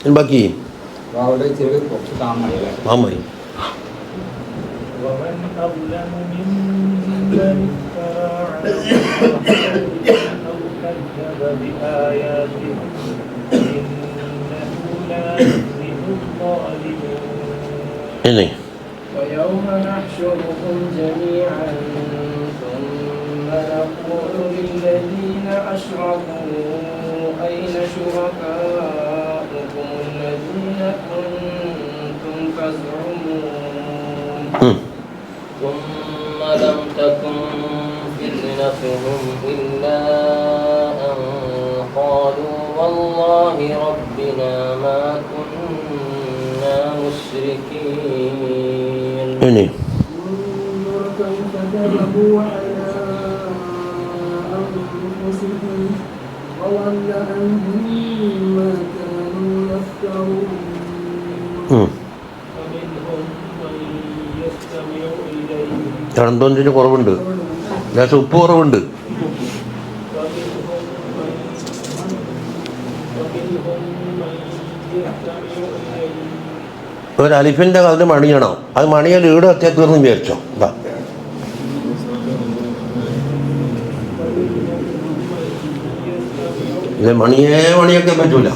الباقي آمين. ومن أظلم ممن افترى على الله أو كذب بآياته إنه لا يفلح الظالمون. ويوم نحشرهم جميعا ثم نقول للذين أشركوا أين شركاؤكم الذين كنتم تزعمون ثم لم تكن فتنتهم إلا أن قالوا والله ربنا ما كنا مشركين. كيف كذبوا على أنفسهم وضل عنهم ما كانوا يفترون. ومنهم من يستمع إليك. രണ്ടൊന്നിന് കുറവുണ്ട്, ലേശം ഉപ്പ് കുറവുണ്ട്. ഒരു അലിഫിൻ്റെ അതിന് മണിയണോ? അത് മണിയാൽ ഈട് എത്തിയാൽ തീർന്നു വിചാരിച്ചോ? എന്താ ഇത് മണിയൊക്കെ പറ്റൂല.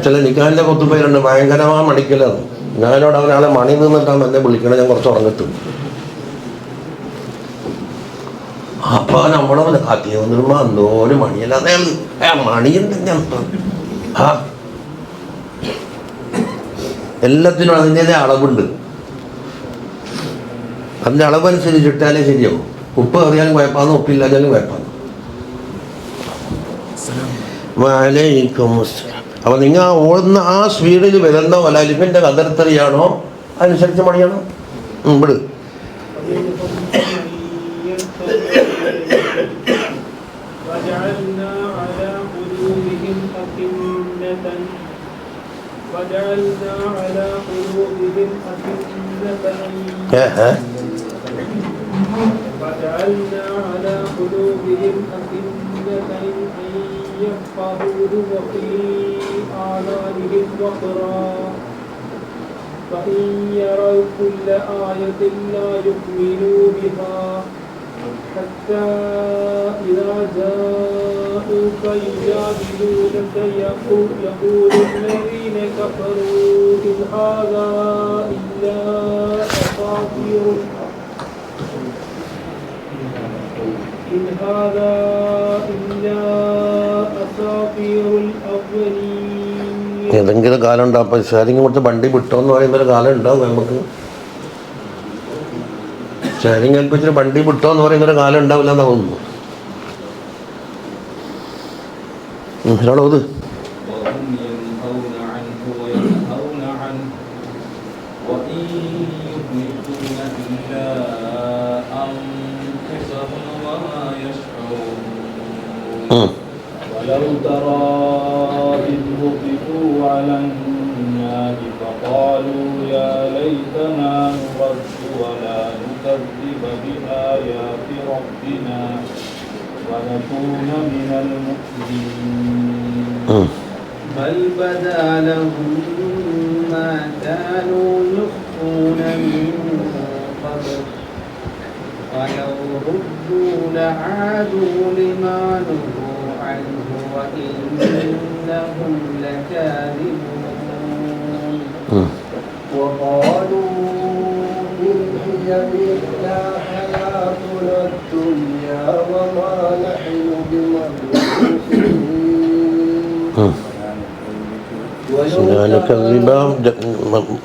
ചില നിക്കാൻ്റെ കൊത്തുപോയിട്ടുണ്ട്, ഭയങ്കരമായ മണിക്കലാണ്. ഞാനോട് അവനാളെ മണി നിന്നിട്ടാണ് എന്നെ വിളിക്കണം, ഞാൻ കുറച്ച് ഉറങ്ങത്തു. അപ്പോൾ നമ്മുടെ കത്തി വന്നിരുമ്പോൾ എന്തോരം മണിയല്ലാതെ മണിയുണ്ടെങ്കിൽ എല്ലാത്തിനും അതിൻ്റെതായ അളവുണ്ട്. അതിൻ്റെ അളവനുസരിച്ചിട്ടാലേ ശരിയാവും. ഉപ്പ് അറിയാനും കുഴപ്പമാണെന്ന്, ഉപ്പില്ലാഞ്ഞാലും കുഴപ്പമാണ്. വലൈക്കും അസ്സലാം. അപ്പോൾ നിങ്ങൾ ഓടുന്ന ആ സ്പീഡിൽ വരുന്ന അലിഫിൻ്റെ കതിർത്തറിയാണോ അനുസരിച്ച് മണിയാണോ? വിട്. وجعلنا على قلوبهم أكنة وجعلنا على قلوبهم أكنة أن يفقهوا أخذوه وفي آذانهم وقرا فإن يروا كل آية لا يؤمنوا بها حتى إذا جاءوك يجادلونك يقول الذين كفروا إن هذا إلا أساطير الأولين. ഏതെങ്കിലും കാലം ഉണ്ടാവും. അപ്പോൾ ഷെയറിങ് കൊടുത്ത് വണ്ടി വിട്ടോന്ന് പറയുന്നൊരു കാലം ഉണ്ടാവും നമുക്ക്. ഷെയറിങ് ഏൽപ്പിച്ചിട്ട് വണ്ടി വിട്ടോന്ന് പറയുന്നൊരു കാലം ഉണ്ടാവില്ല എന്ന് തോന്നുന്നു. ഒരാളോത് ولو ترى إذ وقفوا على النار فقالوا يا ليتنا نرد ولا نكذب بآيات ربنا ونكون من المؤمنين بل بدا لهم ما كانوا يخفون من قبل ولو ردوا لعادوا لما نهوا عنه وإنهم لكاذبون وقالوا إن هي إلا حياتنا الدنيا وما نحن بمبعوثين نكذب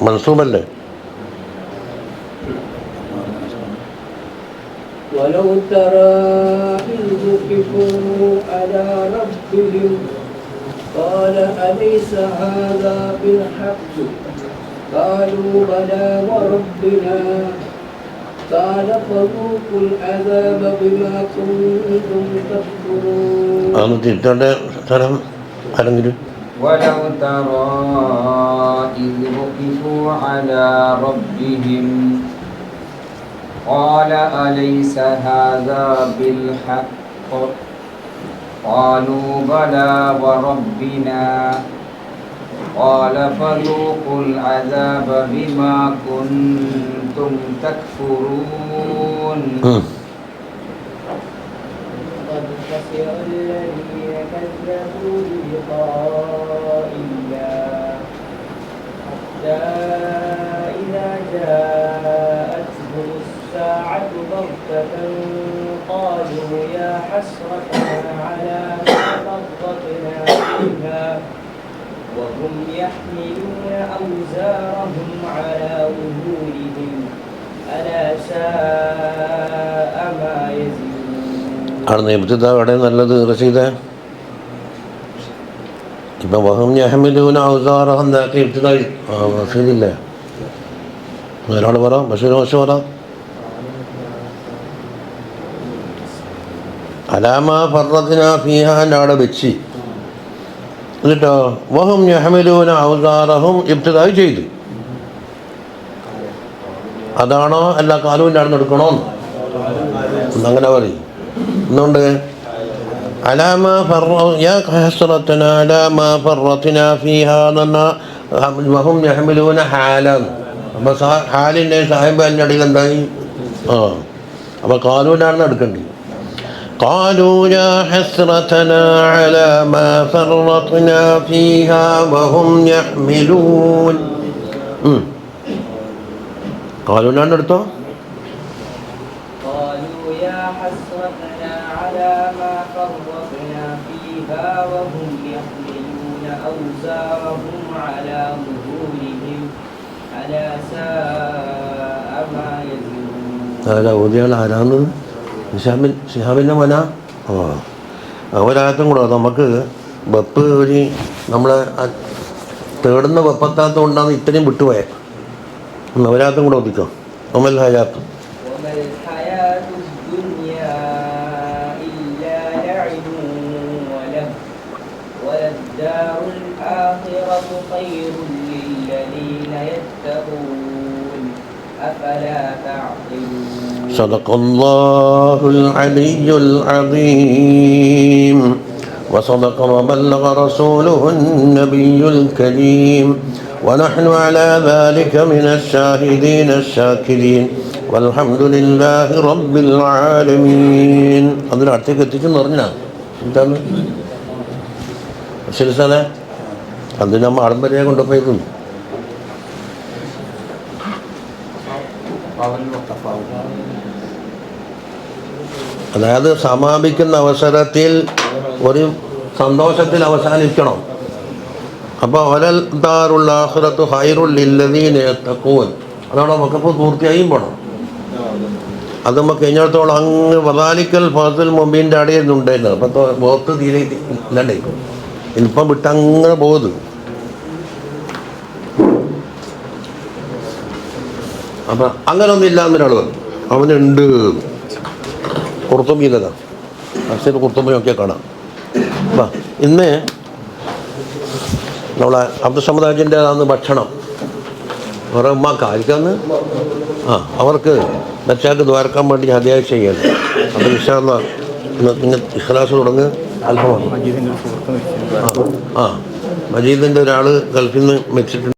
منصوبا له. ولو ترى إذ وقفوا على ربهم قال أليس هذا بالحق قالوا بلى وربنا قال فذوقوا العذاب بما كنتم تكفرون. ولو ترى إذ وقفوا على ربهم قال أليس هذا بالحق قالوا بلى وربنا قال فذوقوا العذاب بما كنتم تكفرون. قد خسر الذين كذبوا بلقاء الله حتى إذا جاءتهم الساعة بغتة قالوا يا حسرتنا على ما فرطنا فيها وهم يحملون أوزارهم على ظهورهم ألا ساء ما يزرون. അവിടെ ഇബ്തിദാ അവിടെ നല്ലത് റഷീദ. ഇപ്പം വഹും യഹ്മിലൂന ഔസാറഹും എന്നൊക്കെ ഇബ്തിദായി റഷീദില്ല. ഒരാൾ പറ ബഷീർ മാഷ് പറ. അലാമ ഫർറത്ന ഫീഹ അവിടെ വെച്ച് എന്നിട്ടോ വഹും യഹ്മിലൂന ഔസാറഹും ഇബ്തിദായി ചെയ്തു. അതാണോ അല്ല കാലൂൻ്റെ അവിടെ നിന്ന് എടുക്കണോ എന്നങ്ങനെ പറയും. എന്തുകൊണ്ട് അലാമ യാ ഹസ്റതന അലാമ ഫർറത്ന ഫീഹ എന്ന് പറഞ്ഞാൽ വഹും യഹ്മിലൂന ഹാലാണ്. അപ്പോൾ ഹാലിൻ്റെ സാഹിബ് അതിൻ്റെ ഇടയിൽ എന്തായി? അപ്പോൾ കാലൂനാണെന്ന് എടുക്കേണ്ടി. قالوا يا حسرتنا على ما فرطنا فيها وهم يحملون. കാലൂനാണ് എടുത്തോ. قالوا يا حسرتنا على ما فرطنا فيها وهم يحملون أوزارهم على ظهورهم ألا ساء ما يزرون. അല്ല ഓതിയാൾ ആരാന്ന്? ഷിഹാബിൻ്റെ മന. ഒരാഴത്തും കൂടെ നമുക്ക് വെപ്പ് ഒരു നമ്മളെ തേടുന്ന വെപ്പത്താത്ത കൊണ്ടാണ് ഇത്രയും വിട്ടുപോയത്. ഒരാഴത്തും കൂടെ ഒതിക്കാം. ഒമൽ ഹയാത്ത് صدق الله العلي العظيم وصدق وبلغ رسوله النبي الكريم ونحن على ذلك من الشاهدين الشاكرين والحمد لله رب العالمين. അതിന് അടുത്തേക്ക് എത്തിച്ചെന്ന് പറഞ്ഞാ എന്താണ് ശരി സാറേ? അത് നമ്മൾ ആഡംബരയെ കൊണ്ടുപോയിരുന്നു. അതായത് സമാപിക്കുന്ന അവസരത്തിൽ ഒരു സന്തോഷത്തിൽ അവസാനിക്കണം. അപ്പോൾ ഒരൽ ദാറുൽ ആഖിറത്തു ഖൈറുൽ ലില്ലദീന യത്തഖൂൻ, അതോടെ നമുക്കിപ്പോൾ പൂർത്തിയായും പോകണം. അത് നമുക്ക് കഴിഞ്ഞിടത്തോളം അങ്ങ് വദാലിക്കൽ ഫൗസുൽ മുബീൻ്റെ അടയിൽ ഉണ്ടായിരുന്നു. അപ്പം ബോത്ത് തീരെ ഇല്ലണ്ടേ, ഇപ്പം വിട്ടങ്ങനെ പോകുന്നത്. അപ്പം അങ്ങനെ ഒന്നും ഇല്ല എന്നൊരാൾ പറഞ്ഞു. അവനുണ്ട് കുർത്തുബിയിലതാ, അക്ഷര കുർത്തുബിയൊക്കെ കാണാം. അപ്പം ഇന്ന് നമ്മളെ അബ്ദുസമദാജിൻ്റെ അന്ന് ഭക്ഷണം അവരുടെ ഉമ്മാക്ക ആയിരിക്കാന്ന് അവർക്ക് ബച്ചാക്ക് ദ്വാരക്കാൻ വേണ്ടി ഹദിയ ചെയ്യണം. അപ്പോൾ ഇൻഷാ അല്ലാഹ് നിങ്ങൾ ഇഖ്ലാസ് തുടങ്ങ്. അൽഫമാണ് മജീദിൻ്റെ ഒരാൾ ഗൾഫിൽ നിന്ന് വെച്ചിട്ടുണ്ട്.